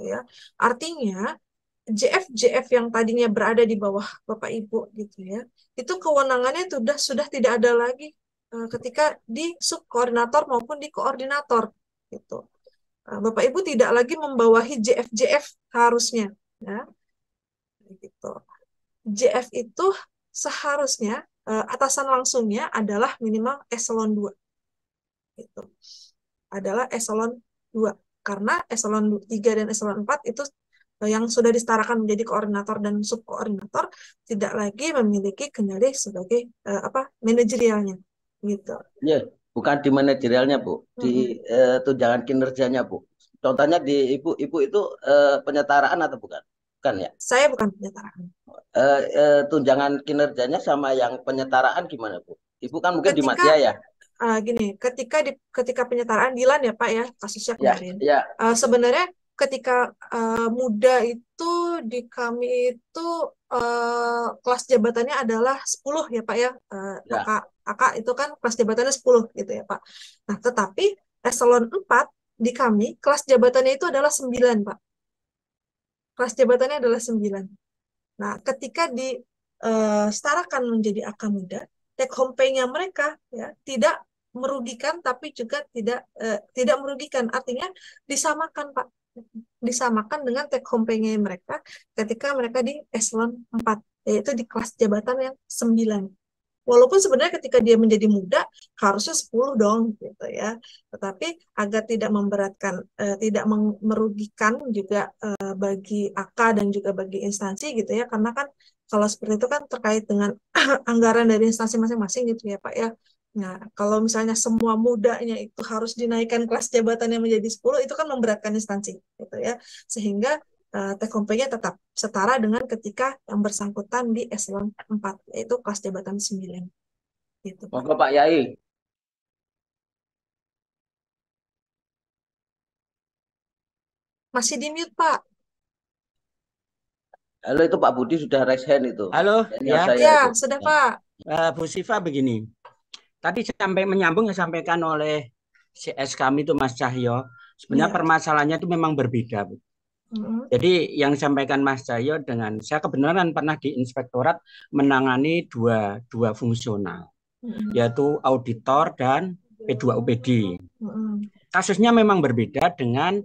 Ya. Artinya JF yang tadinya berada di bawah Bapak Ibu gitu ya, itu kewenangannya sudah tidak ada lagi ketika di subkoordinator maupun di koordinator gitu. Bapak Ibu tidak lagi membawahi JF harusnya ya. Gitu. JF itu seharusnya atasan langsungnya adalah minimal eselon 2. Gitu. Adalah eselon 2. Karena eselon 3 dan eselon 4 itu yang sudah disetarakan menjadi koordinator dan subkoordinator tidak lagi memiliki kendali sebagai manajerialnya gitu. Ya, bukan di manajerialnya Bu, di tunjangan kinerjanya Bu. Contohnya di ibu itu penyetaraan atau bukan? Bukan ya? Saya bukan penyetaraan. Tunjangan kinerjanya sama yang penyetaraan gimana Bu? Ibu kan mungkin di madya ya? Gini, ketika penyetaraan Dilan ya Pak ya kasusnya kemarin. Ya. Sebenarnya ketika muda itu di kami itu kelas jabatannya adalah 10 ya Pak ya. AK itu kan kelas jabatannya 10 gitu ya Pak. Nah, tetapi eselon 4 di kami kelas jabatannya itu adalah 9 Pak. Kelas jabatannya adalah 9. Nah, ketika disetarakan menjadi AK muda, take home pay-nya mereka ya tidak merugikan tapi juga tidak merugikan, artinya disamakan Pak, disamakan dengan take home pay-nya mereka ketika mereka di eselon 4, yaitu di kelas jabatan yang 9. Walaupun sebenarnya ketika dia menjadi muda harusnya 10 dong gitu ya, tetapi agar tidak memberatkan, tidak merugikan juga bagi AK dan juga bagi instansi gitu ya, karena kan kalau seperti itu kan terkait dengan anggaran dari instansi masing-masing gitu ya Pak ya. Nah, kalau misalnya semua mudanya itu harus dinaikkan kelas jabatannya menjadi 10, itu kan memberatkan instansi gitu ya. Sehingga take home pay-nya tetap setara dengan ketika yang bersangkutan di eselon 4, yaitu kelas jabatan 9. Gitu, Pak. Monggo Pak Yai. Masih di mute, Pak. Halo, itu Pak Budi sudah raise hand itu. Halo, Ya, ya. Ya, sudah Pak. Bu Siva begini. Tadi sampai menyambung yang disampaikan oleh CS kami itu Mas Cahyo. Sebenarnya permasalahannya itu memang berbeda, Bu. Jadi yang disampaikan Mas Cahyo dengan saya kebenaran pernah di inspektorat menangani dua fungsional, yaitu auditor dan P2UPD. Kasusnya memang berbeda dengan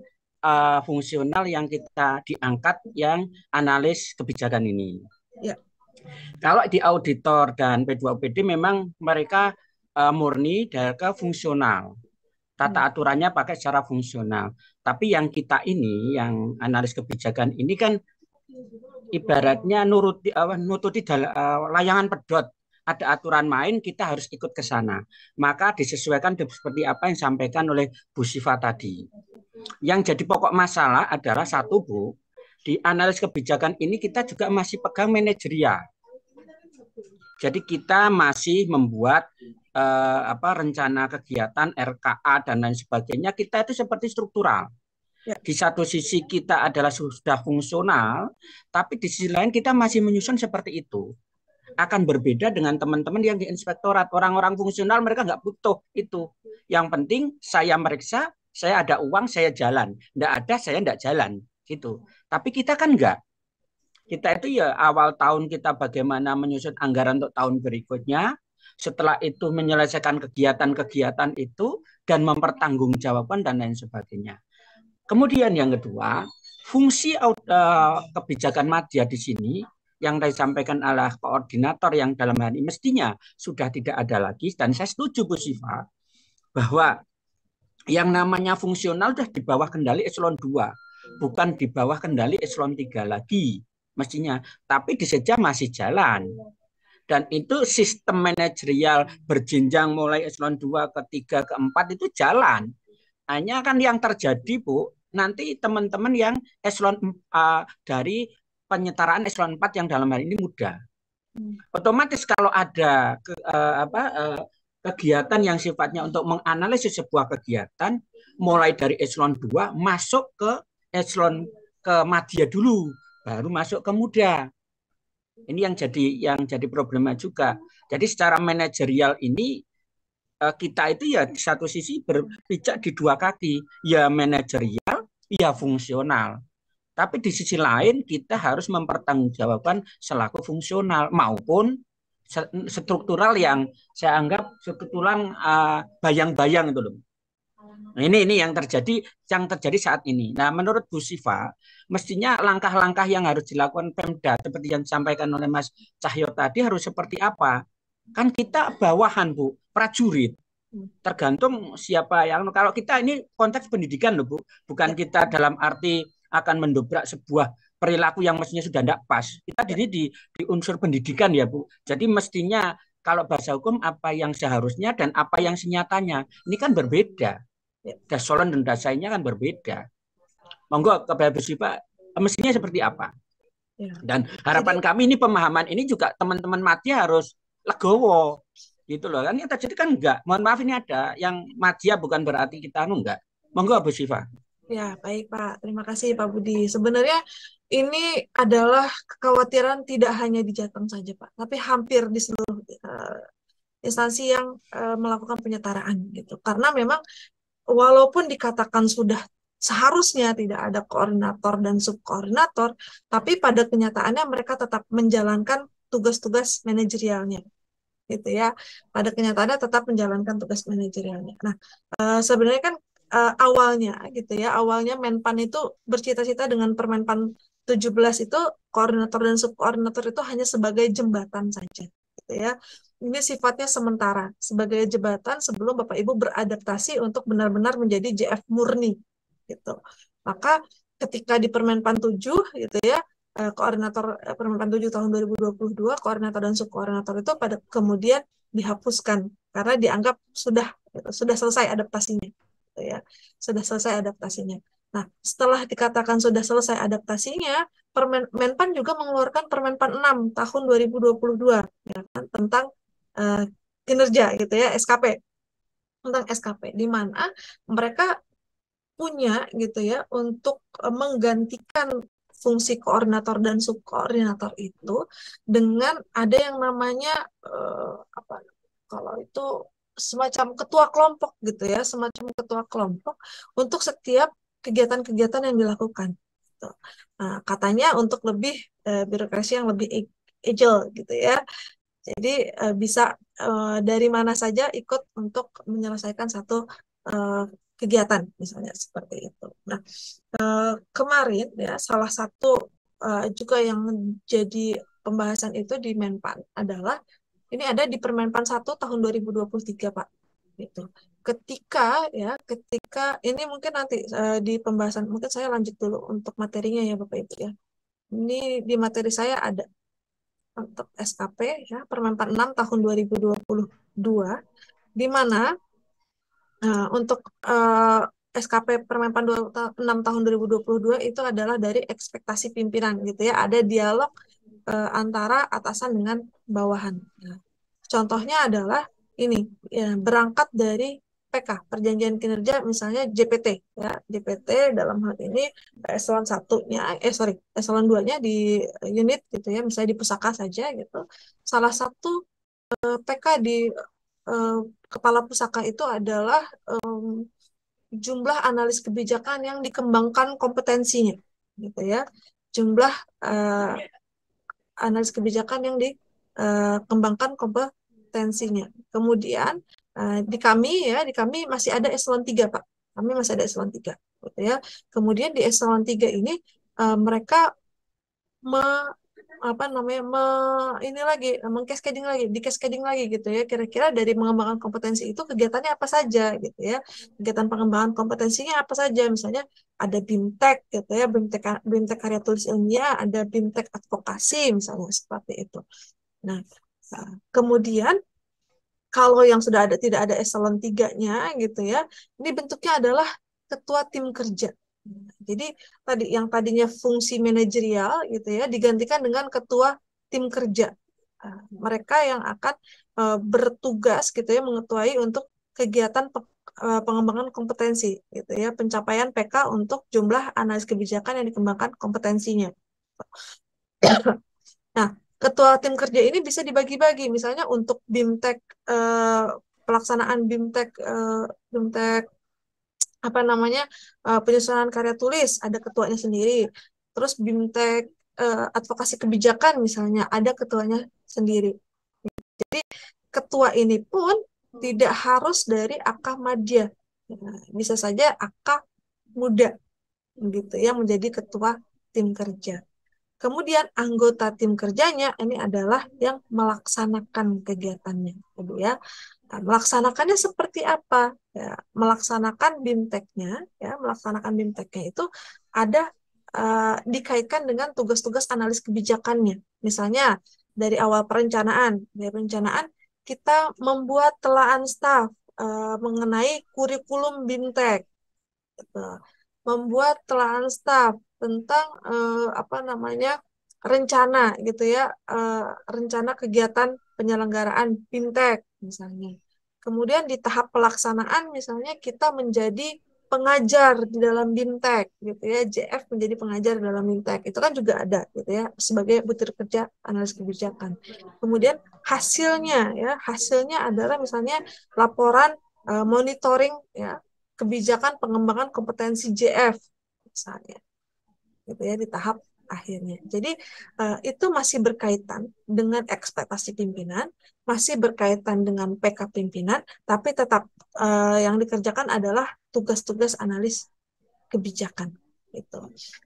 fungsional yang kita diangkat yang analis kebijakan ini. Ya. Kalau di auditor dan P2UPD memang mereka murni dari ke fungsional. Tata aturannya pakai secara fungsional. Tapi yang kita ini, yang analis kebijakan ini kan ibaratnya nututi layangan pedot. Ada aturan main, kita harus ikut ke sana. Maka disesuaikan seperti apa yang disampaikan oleh Bu Siva tadi. Yang jadi pokok masalah adalah satu, Bu, di analis kebijakan ini kita juga masih pegang manajerial. Jadi kita masih membuat rencana kegiatan RKA dan lain sebagainya, kita itu seperti struktural. Di satu sisi kita adalah sudah fungsional, tapi di sisi lain kita masih menyusun seperti itu. Akan berbeda dengan teman-teman yang di inspektorat. Orang-orang fungsional mereka nggak butuh itu. Yang penting saya meriksa, saya ada uang, saya jalan. Nggak ada, saya nggak jalan. Gitu. Tapi kita kan nggak. Kita itu ya awal tahun kita bagaimana menyusun anggaran untuk tahun berikutnya. Setelah itu menyelesaikan kegiatan-kegiatan itu dan mempertanggungjawabkan dan lain sebagainya. Kemudian yang kedua, fungsi kebijakan media di sini yang disampaikan oleh koordinator yang dalam hal ini mestinya sudah tidak ada lagi, dan saya setuju Bu Siva bahwa yang namanya fungsional sudah di bawah kendali eselon 2, bukan di bawah kendali eselon 3 lagi mestinya, tapi di saja masih jalan. Dan itu sistem manajerial berjenjang mulai eselon 2 ke 3 ke 4 itu jalan. Hanya kan yang terjadi, Bu, nanti teman-teman yang eselon dari penyetaraan eselon 4 yang dalam hal ini muda. Otomatis kalau ada kegiatan yang sifatnya untuk menganalisis sebuah kegiatan mulai dari eselon 2 masuk ke eselon ke media dulu, baru masuk ke muda. Ini yang jadi problema juga. Jadi secara manajerial ini kita itu ya di satu sisi berpijak di dua kaki, ya manajerial, ya fungsional. Tapi di sisi lain kita harus mempertanggungjawabkan selaku fungsional maupun struktural yang saya anggap struktural bayang-bayang itu loh. Nah, ini yang terjadi saat ini. Nah, menurut Bu Siva, mestinya langkah-langkah yang harus dilakukan Pemda seperti yang disampaikan oleh Mas Cahyo tadi harus seperti apa? Kan kita bawahan, Bu, prajurit. Tergantung siapa yang, kalau kita ini konteks pendidikan loh, Bu, bukan kita dalam arti akan mendobrak sebuah perilaku yang mestinya sudah tidak pas. Kita ini di unsur pendidikan ya, Bu. Jadi mestinya kalau bahasa hukum apa yang seharusnya dan apa yang senyatanya. Ini kan berbeda. Dasolon dan dasainya kan berbeda. Monggo kepada Bu Siva, mestinya seperti apa? Dan harapan kami ini pemahaman ini juga teman-teman media harus legowo. Gitu loh. Kan yang terjadi kan enggak. Mohon maaf ini ada yang media bukan berarti kita enggak. Monggo Bu Siva. Ya, baik Pak. Terima kasih Pak Budi. Sebenarnya ini adalah kekhawatiran tidak hanya di Jateng saja Pak, tapi hampir di seluruh instansi yang melakukan penyetaraan gitu. Karena memang walaupun dikatakan sudah seharusnya tidak ada koordinator dan subkoordinator, tapi pada kenyataannya mereka tetap menjalankan tugas-tugas manajerialnya. Gitu ya. Pada kenyataannya tetap menjalankan tugas manajerialnya. Nah, sebenarnya kan awalnya gitu ya, awalnya Menpan itu bercita-cita dengan Permenpan 17 itu koordinator dan subkoordinator itu hanya sebagai jembatan saja gitu ya. Ini sifatnya sementara sebagai jembatan sebelum Bapak Ibu beradaptasi untuk benar-benar menjadi JF murni gitu. Maka ketika di Permenpan 7 gitu ya, koordinator Permenpan 7 tahun 2022, koordinator dan subkoordinator itu pada kemudian dihapuskan karena dianggap sudah selesai adaptasinya, gitu ya. Sudah selesai adaptasinya. Nah, setelah dikatakan sudah selesai adaptasinya, Menpan juga mengeluarkan Permenpan 6 tahun 2022 ya kan, tentang kinerja gitu ya, SKP. Tentang SKP di mana mereka punya gitu ya untuk menggantikan fungsi koordinator dan subkoordinator itu dengan ada yang namanya apa kalau itu semacam ketua kelompok gitu ya, semacam ketua kelompok untuk setiap kegiatan-kegiatan yang dilakukan gitu. Nah, katanya untuk lebih birokrasi yang lebih agile gitu ya. Jadi bisa dari mana saja ikut untuk menyelesaikan satu kegiatan misalnya seperti itu. Nah, kemarin ya salah satu juga yang jadi pembahasan itu di Menpan adalah ini ada di Permenpan 1 tahun 2023 Pak. Gitu. Ketika ini mungkin nanti di pembahasan mungkin saya lanjut dulu untuk materinya ya Bapak Ibu ya. Ini di materi saya ada untuk SKP ya Permenpan 6 tahun 2022 di mana untuk SKP Permenpan 6 tahun 2022 itu adalah dari ekspektasi pimpinan gitu ya, ada dialog antara atasan dengan bawahan. Nah, contohnya adalah ini ya, berangkat dari PK perjanjian kinerja misalnya JPT ya, JPT dalam hal ini eselon 1-nya eselon 2-nya di unit gitu ya, misalnya di pusaka saja gitu. Salah satu PK di kepala pusaka itu adalah jumlah analis kebijakan yang dikembangkan kompetensinya gitu ya, jumlah analis kebijakan yang dikembangkan kompetensinya. Kemudian di kami masih ada eselon 3 Pak, kami masih ada eselon 3 gitu ya. Kemudian di eselon 3 ini mereka mengcascading lagi, dicascading lagi gitu ya. Kira-kira dari mengembangkan kompetensi itu kegiatannya apa saja gitu ya. Kegiatan pengembangan kompetensinya apa saja? Misalnya ada BIMTEK gitu ya, BIMTEK karya tulis ilmiah, ada BIMTEK advokasi misalnya seperti itu. Nah, kemudian kalau yang sudah ada tidak ada eselon 3-nya gitu ya, ini bentuknya adalah ketua tim kerja. Jadi yang tadinya fungsi manajerial gitu ya digantikan dengan ketua tim kerja. Mereka yang akan bertugas gitu ya mengetuai untuk kegiatan pengembangan kompetensi gitu ya, pencapaian PK untuk jumlah analis kebijakan yang dikembangkan kompetensinya. Nah, ketua tim kerja ini bisa dibagi-bagi misalnya untuk BIMTEK pelaksanaan BIMTEK penyusunan karya tulis ada ketuanya sendiri. Terus BIMTEK advokasi kebijakan misalnya ada ketuanya sendiri. Jadi ketua ini pun tidak harus dari akah madya, bisa saja akah muda gitu ya menjadi ketua tim kerja. Kemudian anggota tim kerjanya ini adalah yang melaksanakan kegiatannya, gitu ya. Nah, melaksanakannya seperti apa? Ya, melaksanakan BIMTEK-nya itu ada dikaitkan dengan tugas-tugas analis kebijakannya. Misalnya dari awal perencanaan, kita membuat telaan staf mengenai kurikulum BIMTEK, gitu. Membuat telaan staf tentang rencana gitu ya, rencana kegiatan penyelenggaraan BIMTEK misalnya. Kemudian di tahap pelaksanaan misalnya kita menjadi pengajar di dalam BIMTEK gitu ya, JF menjadi pengajar di dalam BIMTEK itu kan juga ada gitu ya sebagai butir kerja analis kebijakan. Kemudian hasilnya adalah misalnya laporan monitoring ya kebijakan pengembangan kompetensi JF misalnya gitu ya di tahap akhirnya. Jadi itu masih berkaitan dengan ekspektasi pimpinan, masih berkaitan dengan PK pimpinan, tapi tetap yang dikerjakan adalah tugas-tugas analis kebijakan. Gitu.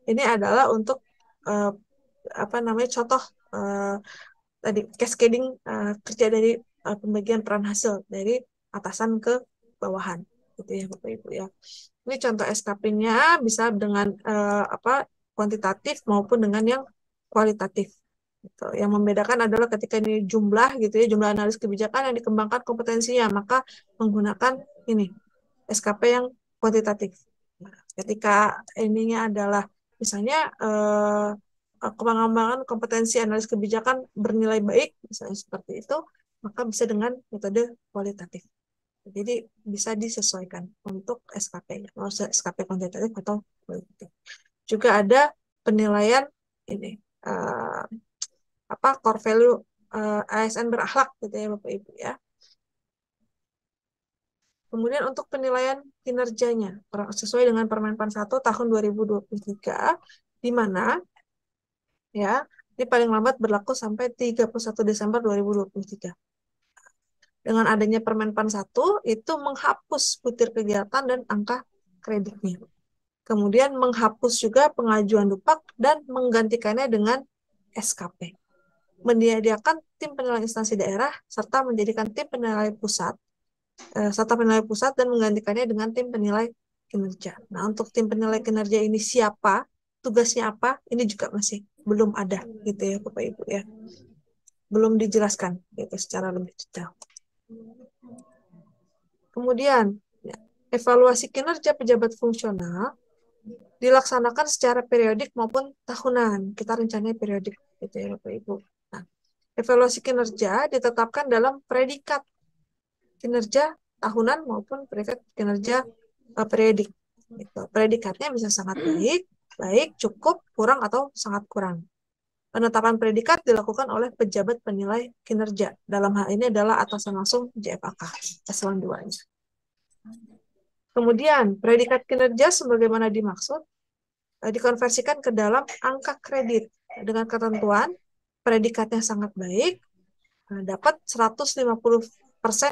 Ini adalah untuk contoh tadi cascading kerja dari pembagian peran hasil dari atasan ke bawahan, gitu ya Bapak Ibu ya. Ini contoh SKP-nya bisa dengan kuantitatif maupun dengan yang kualitatif. Gitu. Yang membedakan adalah ketika ini jumlah gitu ya, jumlah analis kebijakan yang dikembangkan kompetensinya, maka menggunakan ini SKP yang kuantitatif. Nah, ketika ininya adalah misalnya pengembangan kompetensi analis kebijakan bernilai baik, misalnya seperti itu, maka bisa dengan metode kualitatif. Jadi bisa disesuaikan untuk SKP-nya, mau SKP kuantitatif atau kualitatif. Juga ada penilaian ini core value ASN berakhlak gitu ya Bapak Ibu ya. Kemudian untuk penilaian kinerjanya sesuai dengan Permenpan 1 tahun 2023 di mana ya ini paling lambat berlaku sampai 31 Desember 2023. Dengan adanya Permenpan 1 itu menghapus butir kegiatan dan angka kreditnya. Kemudian menghapus juga pengajuan dupak dan menggantikannya dengan SKP. Menyediakan tim penilai instansi daerah serta menjadikan tim penilai pusat dan menggantikannya dengan tim penilai kinerja. Nah, untuk tim penilai kinerja ini siapa, tugasnya apa, ini juga masih belum ada gitu ya Bapak Ibu ya. Belum dijelaskan gitu secara lebih detail. Kemudian, ya, evaluasi kinerja pejabat fungsional dilaksanakan secara periodik maupun tahunan. Kita rencananya periodik gitu ya Bapak Ibu. Nah, evaluasi kinerja ditetapkan dalam predikat kinerja tahunan maupun predikat kinerja periodik. Gitu. Predikatnya bisa sangat baik, baik, cukup, kurang, atau sangat kurang. Penetapan predikat dilakukan oleh pejabat penilai kinerja. Dalam hal ini adalah atasan langsung JFAK, eselon 2. Kemudian, predikat kinerja sebagaimana dimaksud dikonversikan ke dalam angka kredit dengan ketentuan predikatnya sangat baik, dapat 150%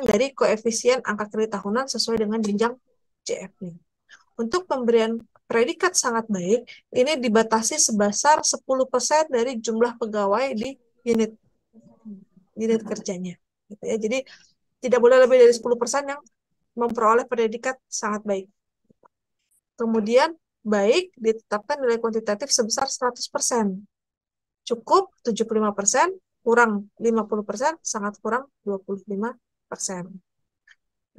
dari koefisien angka kredit tahunan sesuai dengan jenjang JF-nya. Untuk pemberian predikat sangat baik, ini dibatasi sebesar 10% dari jumlah pegawai di unit kerjanya. Gitu ya. Jadi tidak boleh lebih dari 10% yang memperoleh predikat sangat baik. Kemudian baik ditetapkan nilai kuantitatif sebesar 100%. Cukup 75%, kurang 50%, sangat kurang 25%.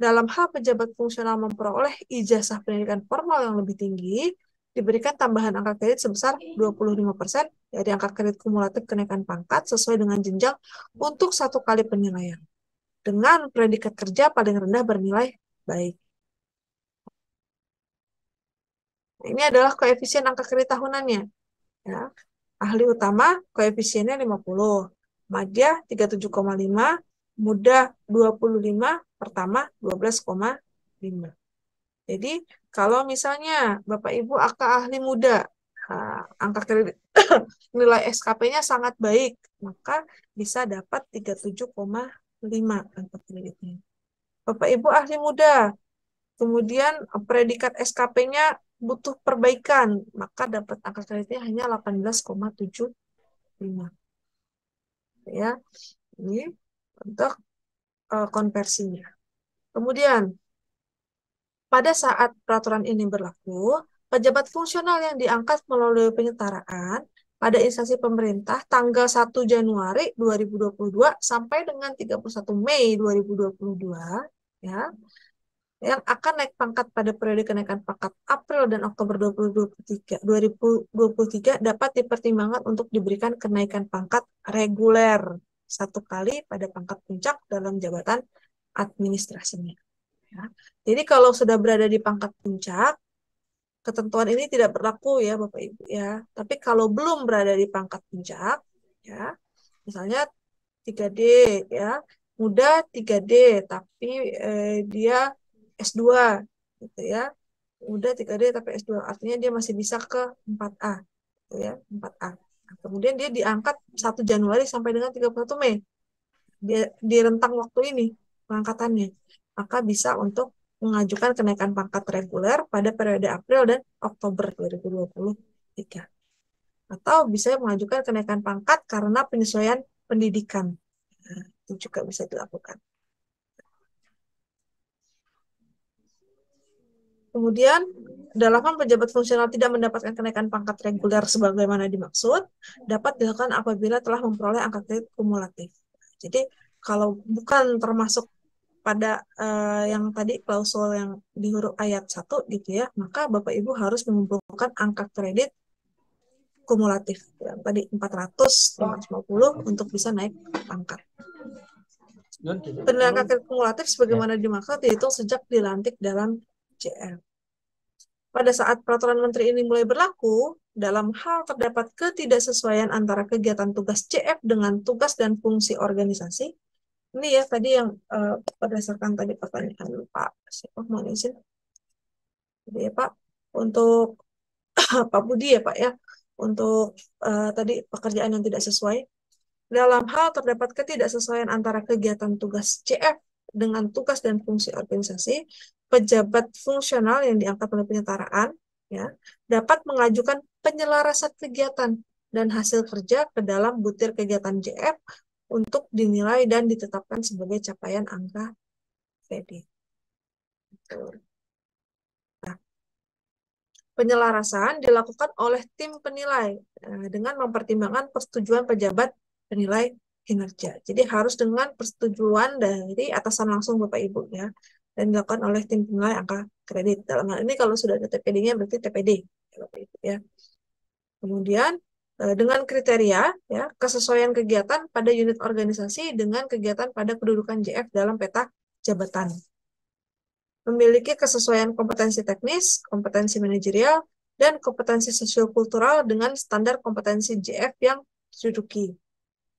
Dalam hal pejabat fungsional memperoleh ijazah pendidikan formal yang lebih tinggi, diberikan tambahan angka kredit sebesar 25% dari angka kredit kumulatif kenaikan pangkat sesuai dengan jenjang untuk 1 kali penilaian. Dengan predikat kerja paling rendah bernilai baik. Ini adalah koefisien angka kredit tahunannya. Ya. Ahli utama koefisiennya 50, madya 37,5, muda 25, pertama 12,5. Jadi kalau misalnya Bapak Ibu ahli muda, angka kredit nilai SKP-nya sangat baik, maka bisa dapat 37,5 angka kreditnya. Bapak Ibu ahli muda, kemudian predikat SKP-nya butuh perbaikan, maka dapat angka kreditnya hanya 18,75. Ya, ini untuk konversinya. Kemudian, pada saat peraturan ini berlaku, pejabat fungsional yang diangkat melalui penyetaraan pada instansi pemerintah tanggal 1 Januari 2022 sampai dengan 31 Mei 2022, ya, yang akan naik pangkat pada periode kenaikan pangkat April dan Oktober 2023 dapat dipertimbangkan untuk diberikan kenaikan pangkat reguler 1 kali pada pangkat puncak dalam jabatan administrasinya. Ya. Jadi kalau sudah berada di pangkat puncak, ketentuan ini tidak berlaku ya Bapak Ibu ya. Tapi kalau belum berada di pangkat puncak, ya, misalnya 3D ya, muda 3D tapi dia S2 gitu ya. Udah 3D tapi S2 artinya dia masih bisa ke 4A gitu ya, 4A. Nah, kemudian dia diangkat 1 Januari sampai dengan 31 Mei. Dia di rentang waktu ini pengangkatannya. Maka bisa untuk mengajukan kenaikan pangkat reguler pada periode April dan Oktober 2023. Atau bisa mengajukan kenaikan pangkat karena penyesuaian pendidikan. Nah, itu juga bisa dilakukan. Kemudian dalam hal pejabat fungsional tidak mendapatkan kenaikan pangkat reguler sebagaimana dimaksud, dapat dilakukan apabila telah memperoleh angka kredit kumulatif. Jadi kalau bukan termasuk pada yang tadi klausul yang di huruf ayat 1 gitu ya, maka Bapak Ibu harus mengumpulkan angka kredit kumulatif. Yang tadi 400, 550 untuk bisa naik pangkat. Penilaian angka kredit kumulatif sebagaimana dimaksud dihitung sejak dilantik dalam JF. Pada saat peraturan menteri ini mulai berlaku, dalam hal terdapat ketidaksesuaian antara kegiatan tugas JF dengan tugas dan fungsi organisasi. Ini ya tadi yang berdasarkan tadi pertanyaan Pak siapa mohon izin. Jadi ya Pak, untuk Pak Budi ya Pak ya, untuk tadi pekerjaan yang tidak sesuai. Dalam hal terdapat ketidaksesuaian antara kegiatan tugas JF dengan tugas dan fungsi organisasi, pejabat fungsional yang diangkat oleh penyetaraan ya dapat mengajukan penyelarasan kegiatan dan hasil kerja ke dalam butir kegiatan JF untuk dinilai dan ditetapkan sebagai capaian angka kredit. Nah, penyelarasan dilakukan oleh tim penilai dengan mempertimbangkan persetujuan pejabat penilai kinerja. Jadi harus dengan persetujuan dari atasan langsung Bapak Ibu ya, dan dilakukan oleh tim penilai angka kredit. Dalam hal ini kalau sudah ada TPD-nya berarti TPD Bapak Ibu ya. Kemudian dengan kriteria ya kesesuaian kegiatan pada unit organisasi dengan kegiatan pada kedudukan JF dalam peta jabatan. Memiliki kesesuaian kompetensi teknis, kompetensi manajerial, dan kompetensi sosiokultural dengan standar kompetensi JF yang diduduki.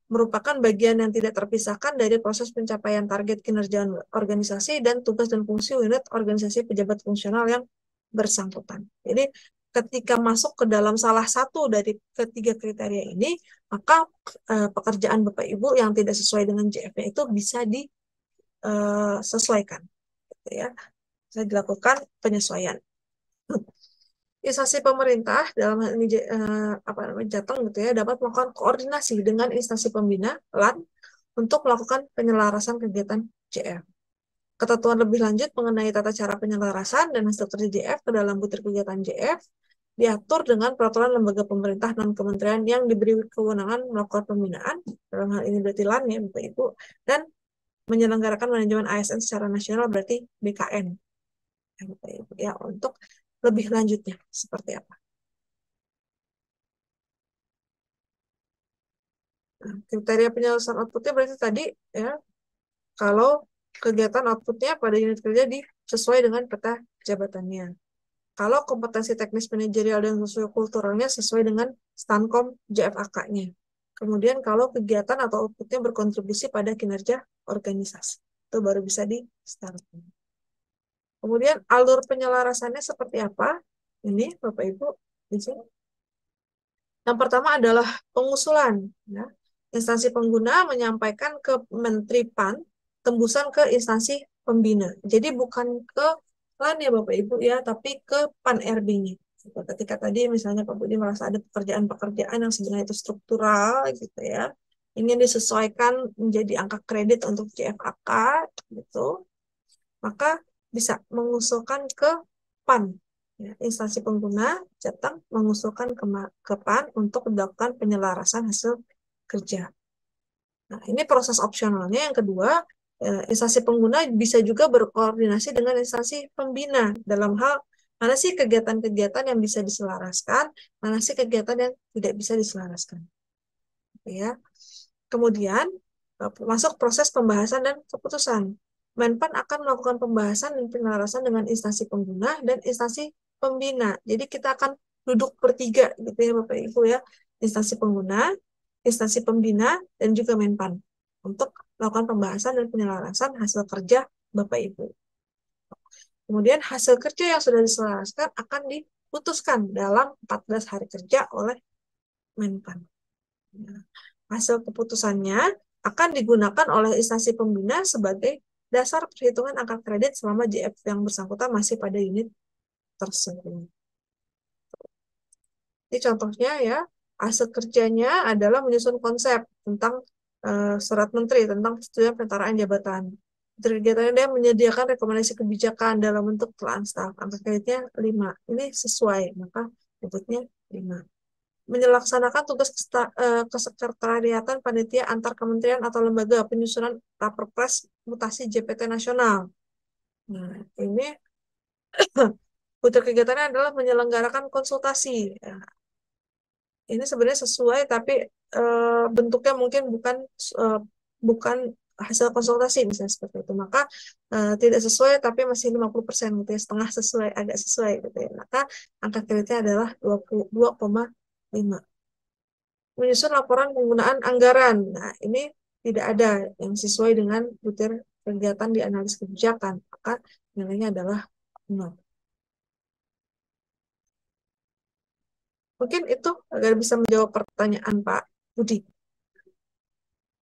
Merupakan bagian yang tidak terpisahkan dari proses pencapaian target kinerja organisasi dan tugas dan fungsi unit organisasi pejabat fungsional yang bersangkutan. Jadi ketika masuk ke dalam salah satu dari ketiga kriteria ini, maka pekerjaan Bapak Ibu yang tidak sesuai dengan JF-nya itu bisa disesuaikan, gitu ya. Bisa dilakukan penyesuaian. Instansi pemerintah dalam hal ini Jateng gitu ya dapat melakukan koordinasi dengan instansi pembina LAN untuk melakukan penyelarasan kegiatan JF. Ketentuan lebih lanjut mengenai tata cara penyelarasan dan hasil kerja JF ke dalam butir kegiatan JF diatur dengan peraturan lembaga pemerintah non kementerian yang diberi kewenangan melakukan pembinaan, dalam hal ini berarti LAN ya Bapak Ibu, dan menyelenggarakan manajemen ASN secara nasional berarti BKN ya Bapak Ibu ya, untuk lebih lanjutnya seperti apa. Nah, kriteria penyelesaian outputnya berarti tadi ya, kalau kegiatan outputnya pada unit kerja sesuai dengan peta jabatannya. Kalau kompetensi teknis manajerial dan sosiokulturalnya sesuai dengan Stankom JFAK-nya. Kemudian kalau kegiatan atau outputnya berkontribusi pada kinerja organisasi, itu baru bisa di-start. Kemudian alur penyelarasannya seperti apa? Ini Bapak Ibu di sini. Yang pertama adalah pengusulan. Ya. Instansi pengguna menyampaikan ke Menteri PAN tembusan ke instansi pembina. Jadi bukan ke LAN ya Bapak Ibu ya, tapi ke PAN RB-nya. Ketika tadi misalnya Pak Budi merasa ada pekerjaan-pekerjaan yang sebenarnya itu struktural gitu ya, ingin disesuaikan menjadi angka kredit untuk JFAK gitu, maka bisa mengusulkan ke PAN. Ya, instansi pengguna Jateng mengusulkan ke PAN untuk melakukan penyelarasan hasil kerja. Nah, ini proses opsionalnya. Yang kedua, instansi pengguna bisa juga berkoordinasi dengan instansi pembina dalam hal mana sih kegiatan-kegiatan yang bisa diselaraskan, mana sih kegiatan yang tidak bisa diselaraskan. Ya. Kemudian masuk proses pembahasan dan keputusan. Menpan akan melakukan pembahasan dan penyelarasan dengan instansi pengguna dan instansi pembina. Jadi kita akan duduk bertiga gitu ya Bapak Ibu ya, instansi pengguna, instansi pembina, dan juga Menpan untuk melakukan pembahasan dan penyelarasan hasil kerja Bapak Ibu. Kemudian hasil kerja yang sudah diselaraskan akan diputuskan dalam 14 hari kerja oleh Menpan. Nah, hasil keputusannya akan digunakan oleh instansi pembina sebagai dasar perhitungan angka kredit selama JF yang bersangkutan masih pada unit tersebut. Ini contohnya ya, hasil kerjanya adalah menyusun konsep tentang surat menteri tentang persetujuan penyetaraan jabatan. Kegiatannya dia menyediakan rekomendasi kebijakan dalam bentuk telaan staf. Angka kreditnya 5. Ini sesuai, maka bentuknya 5. Menyelaksanakan tugas kesekretariatan panitia antar kementerian atau lembaga penyusunan Raperpres mutasi JPT nasional. Nah, ini butir kegiatannya adalah menyelenggarakan konsultasi. Nah, ini sebenarnya sesuai, tapi bentuknya mungkin bukan hasil konsultasi misalnya seperti itu. Maka tidak sesuai, tapi masih 50% gitu ya, setengah sesuai, agak sesuai gitu ya. Maka angka kreditnya adalah 2,5. Menyusun laporan penggunaan anggaran. Nah, ini tidak ada yang sesuai dengan butir kegiatan di analisis kebijakan. Maka nilainya adalah 0. Mungkin itu agar bisa menjawab pertanyaan Pak Budi.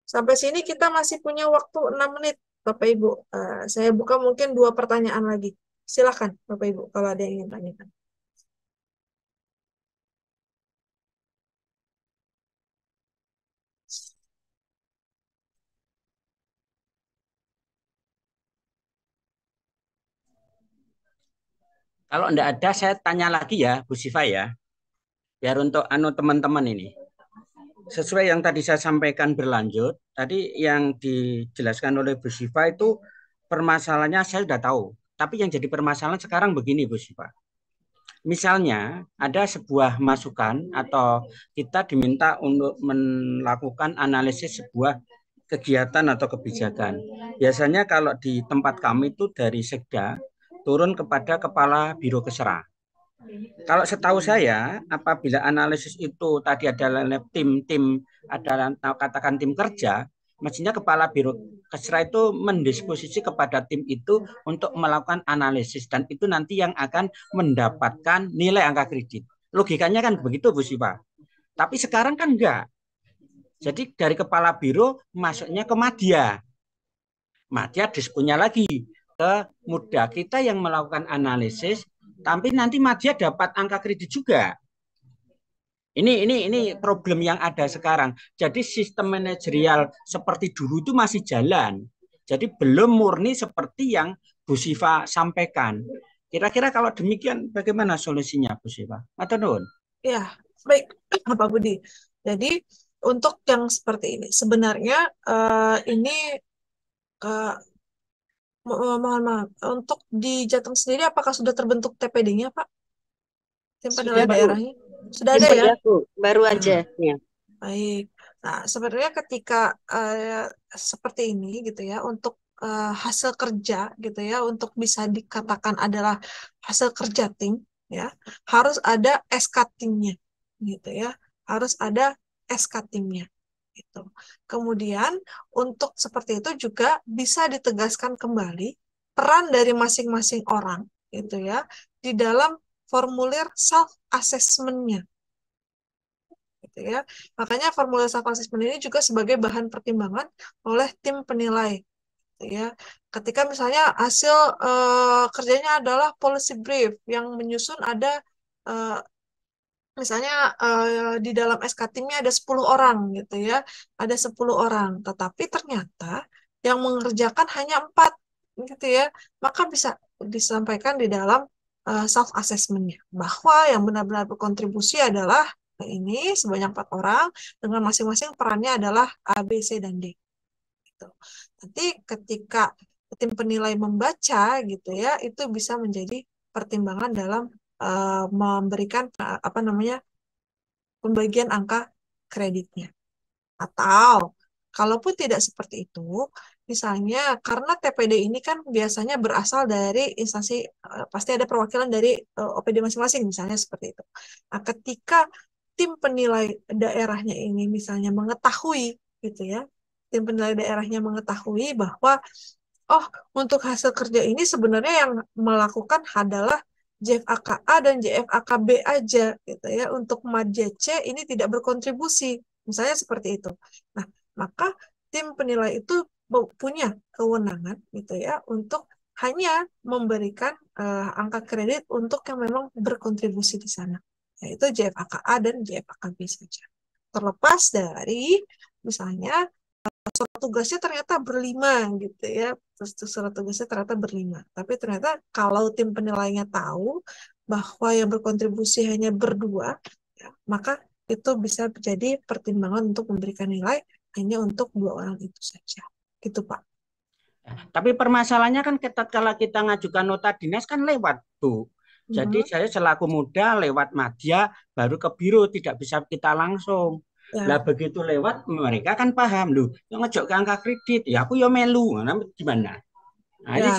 Sampai sini kita masih punya waktu 6 menit, Bapak Ibu. Saya buka mungkin 2 pertanyaan lagi. Silakan, Bapak Ibu, kalau ada yang ingin tanyakan. Kalau enggak ada, saya tanya lagi ya, Bu Siva ya. Biar untuk teman-teman ini. Sesuai yang tadi saya sampaikan berlanjut, tadi yang dijelaskan oleh Bu Siva itu permasalahannya saya sudah tahu. Tapi yang jadi permasalahan sekarang begini, Bu Siva. Misalnya ada sebuah masukan atau kita diminta untuk melakukan analisis sebuah kegiatan atau kebijakan. Biasanya kalau di tempat kami itu dari Sekda turun kepada Kepala Biro Kesra. Kalau setahu saya, apabila analisis itu tadi adalah tim adalah katakan tim kerja, mestinya Kepala Biro Kesra itu mendisposisi kepada tim itu untuk melakukan analisis dan itu nanti yang akan mendapatkan nilai angka kredit. Logikanya kan begitu, Bu Siva. Tapi sekarang kan enggak. Jadi dari Kepala Biro masuknya ke Madya. Madya dispunya lagi ke Muda. Kita yang melakukan analisis, tapi nanti Madya dapat angka kredit juga. Ini problem yang ada sekarang. Jadi sistem manajerial seperti dulu itu masih jalan. Jadi belum murni seperti yang Bu Siva sampaikan. Kira-kira kalau demikian bagaimana solusinya, Bu Siva? Atau non? Ya, baik, Pak Budi. Jadi untuk yang seperti ini, sebenarnya ini mohon maaf, untuk di Jateng sendiri apakah sudah terbentuk TPD-nya, Pak? Tim penilai daerahnya? Sudah ada ya? Bu, baru aja. Ya. Baik. Nah, sebenarnya ketika seperti ini gitu ya, untuk hasil kerja gitu ya, untuk bisa dikatakan adalah hasil kerja tim ya, harus ada SK timnya gitu ya, harus ada SK timnya gitu. Kemudian untuk seperti itu juga bisa ditegaskan kembali peran dari masing-masing orang gitu ya di dalam formulir self assessment-nya gitu ya. Makanya formulir self assessment ini juga sebagai bahan pertimbangan oleh tim penilai gitu ya. Ketika misalnya hasil kerjanya adalah policy brief yang menyusun ada misalnya di dalam SK timnya ada 10 orang gitu ya. Ada 10 orang, tetapi ternyata yang mengerjakan hanya 4 gitu ya. Maka bisa disampaikan di dalam self assessment-nya bahwa yang benar-benar berkontribusi adalah ini sebanyak 4 orang dengan masing-masing perannya adalah A, B, C, dan D. Gitu. Nanti ketika tim penilai membaca gitu ya, itu bisa menjadi pertimbangan dalam memberikan pembagian angka kreditnya. Atau kalaupun tidak seperti itu, misalnya karena TPD ini kan biasanya berasal dari instansi, pasti ada perwakilan dari OPD masing-masing, misalnya seperti itu. Nah, ketika tim penilai daerahnya ini misalnya mengetahui gitu ya, tim penilai daerahnya mengetahui bahwa untuk hasil kerja ini sebenarnya yang melakukan adalah JFAKA dan JFAKB aja gitu ya. Untuk Madya C ini tidak berkontribusi. Misalnya seperti itu. Nah, maka tim penilai itu punya kewenangan gitu ya untuk hanya memberikan angka kredit untuk yang memang berkontribusi di sana. Yaitu JFAKA dan JFAKB saja. Terlepas dari misalnya surat tugasnya ternyata berlima gitu ya. Terus surat tugasnya ternyata berlima. Tapi ternyata kalau tim penilainya tahu bahwa yang berkontribusi hanya berdua, ya, maka itu bisa menjadi pertimbangan untuk memberikan nilai hanya untuk 2 orang itu saja. Gitu, Pak. Tapi permasalahannya kan kalau kita ngajukan nota dinas kan lewat, Bu. Jadi saya selaku muda lewat media baru ke biro, tidak bisa kita langsung. Ya. Lah begitu lewat mereka kan paham loh, ngejok ke angka kredit, ya aku ya melu, gimana? Nah, ini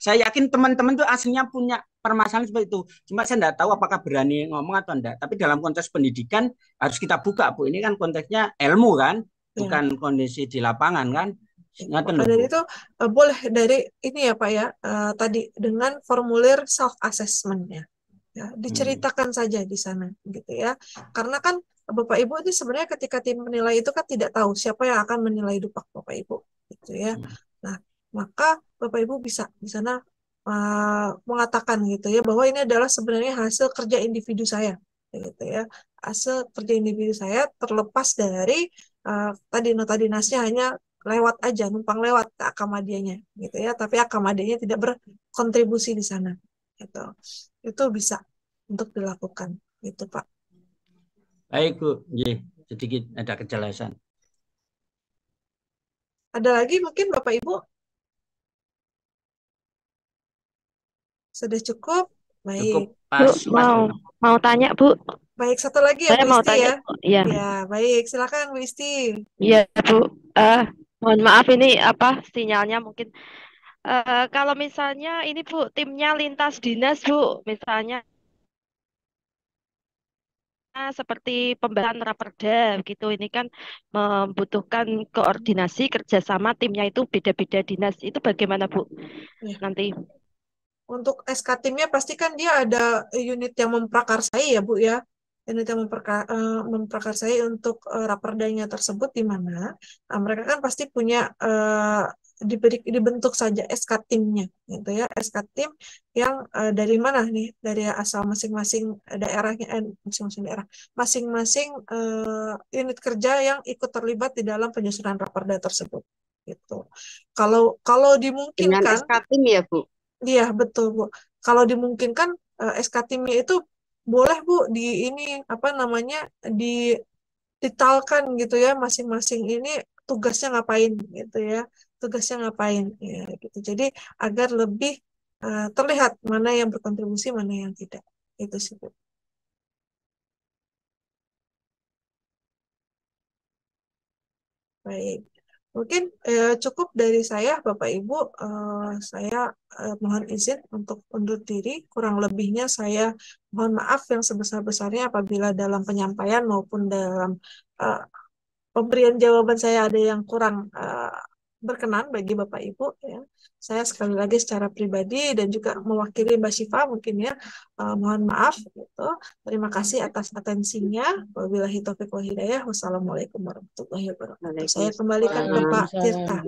saya yakin teman-teman tuh aslinya punya permasalahan seperti itu. Cuma saya tidak tahu apakah berani ngomong atau enggak. Tapi dalam konteks pendidikan harus kita buka, Bu. Ini kan konteksnya ilmu kan, bukan kondisi di lapangan kan. Maka dari itu boleh dari ini ya Pak ya, tadi dengan formulir self assessment-nya, ya, diceritakan saja di sana gitu ya. Karena kan Bapak Ibu ini sebenarnya ketika tim menilai itu kan tidak tahu siapa yang akan menilai Dupak Bapak Ibu gitu ya. Nah, maka Bapak Ibu bisa di sana mengatakan gitu ya bahwa ini adalah sebenarnya hasil kerja individu saya gitu ya. Hasil kerja individu saya terlepas dari tadi nota dinasnya hanya lewat aja, numpang lewat ke Akamadianya gitu ya, tapi Akamadianya tidak berkontribusi di sana gitu. Itu bisa untuk dilakukan gitu, Pak. Baik, Bu. Sedikit ada kejelasan. Ada lagi mungkin Bapak Ibu? Sudah cukup? Baik. Bu, mau tanya, Bu. Baik, satu lagi ya, saya Bu mau Isti tanya, ya. ya. Ya, baik. Silakan Bu Isti. Iya, Bu. Mohon maaf ini sinyalnya mungkin. Kalau misalnya ini Bu, timnya lintas dinas Bu, misalnya seperti pembahasan raperda gitu, ini kan membutuhkan koordinasi kerjasama timnya itu beda-beda dinas. Itu bagaimana Bu? Ya. Nanti. Untuk SK timnya pasti kan dia ada unit yang memprakarsai ya Bu ya. Unit yang memprakarsai untuk raperdanya tersebut di mana mereka kan pasti punya dibentuk saja SK timnya gitu ya. SK tim yang dari mana nih? Dari asal masing-masing daerahnya, masing-masing unit kerja yang ikut terlibat di dalam penyusunan raperda tersebut gitu. Kalau dimungkinkan dengan SK tim ya Bu. Iya, betul, Bu. Kalau dimungkinkan SK timnya itu boleh, Bu, di ini apa namanya ditalkan gitu ya, masing-masing ini tugasnya ngapain gitu ya. Tugasnya ngapain ya gitu. Jadi agar lebih terlihat mana yang berkontribusi, mana yang tidak. Itu sih, Bu. Baik. Mungkin cukup dari saya, Bapak Ibu. Saya mohon izin untuk undur diri. Kurang lebihnya saya mohon maaf yang sebesar-besarnya apabila dalam penyampaian maupun dalam pemberian jawaban saya ada yang kurang berkenan bagi Bapak Ibu. Ya. Saya sekali lagi secara pribadi dan juga mewakili Mbak Syifa mungkin ya, mohon maaf. Gitu. Terima kasih atas atensinya. Wabillahi taufiq wal hidayah. Wassalamualaikum warahmatullahi wabarakatuh. Saya kembalikan ke Pak Tirta.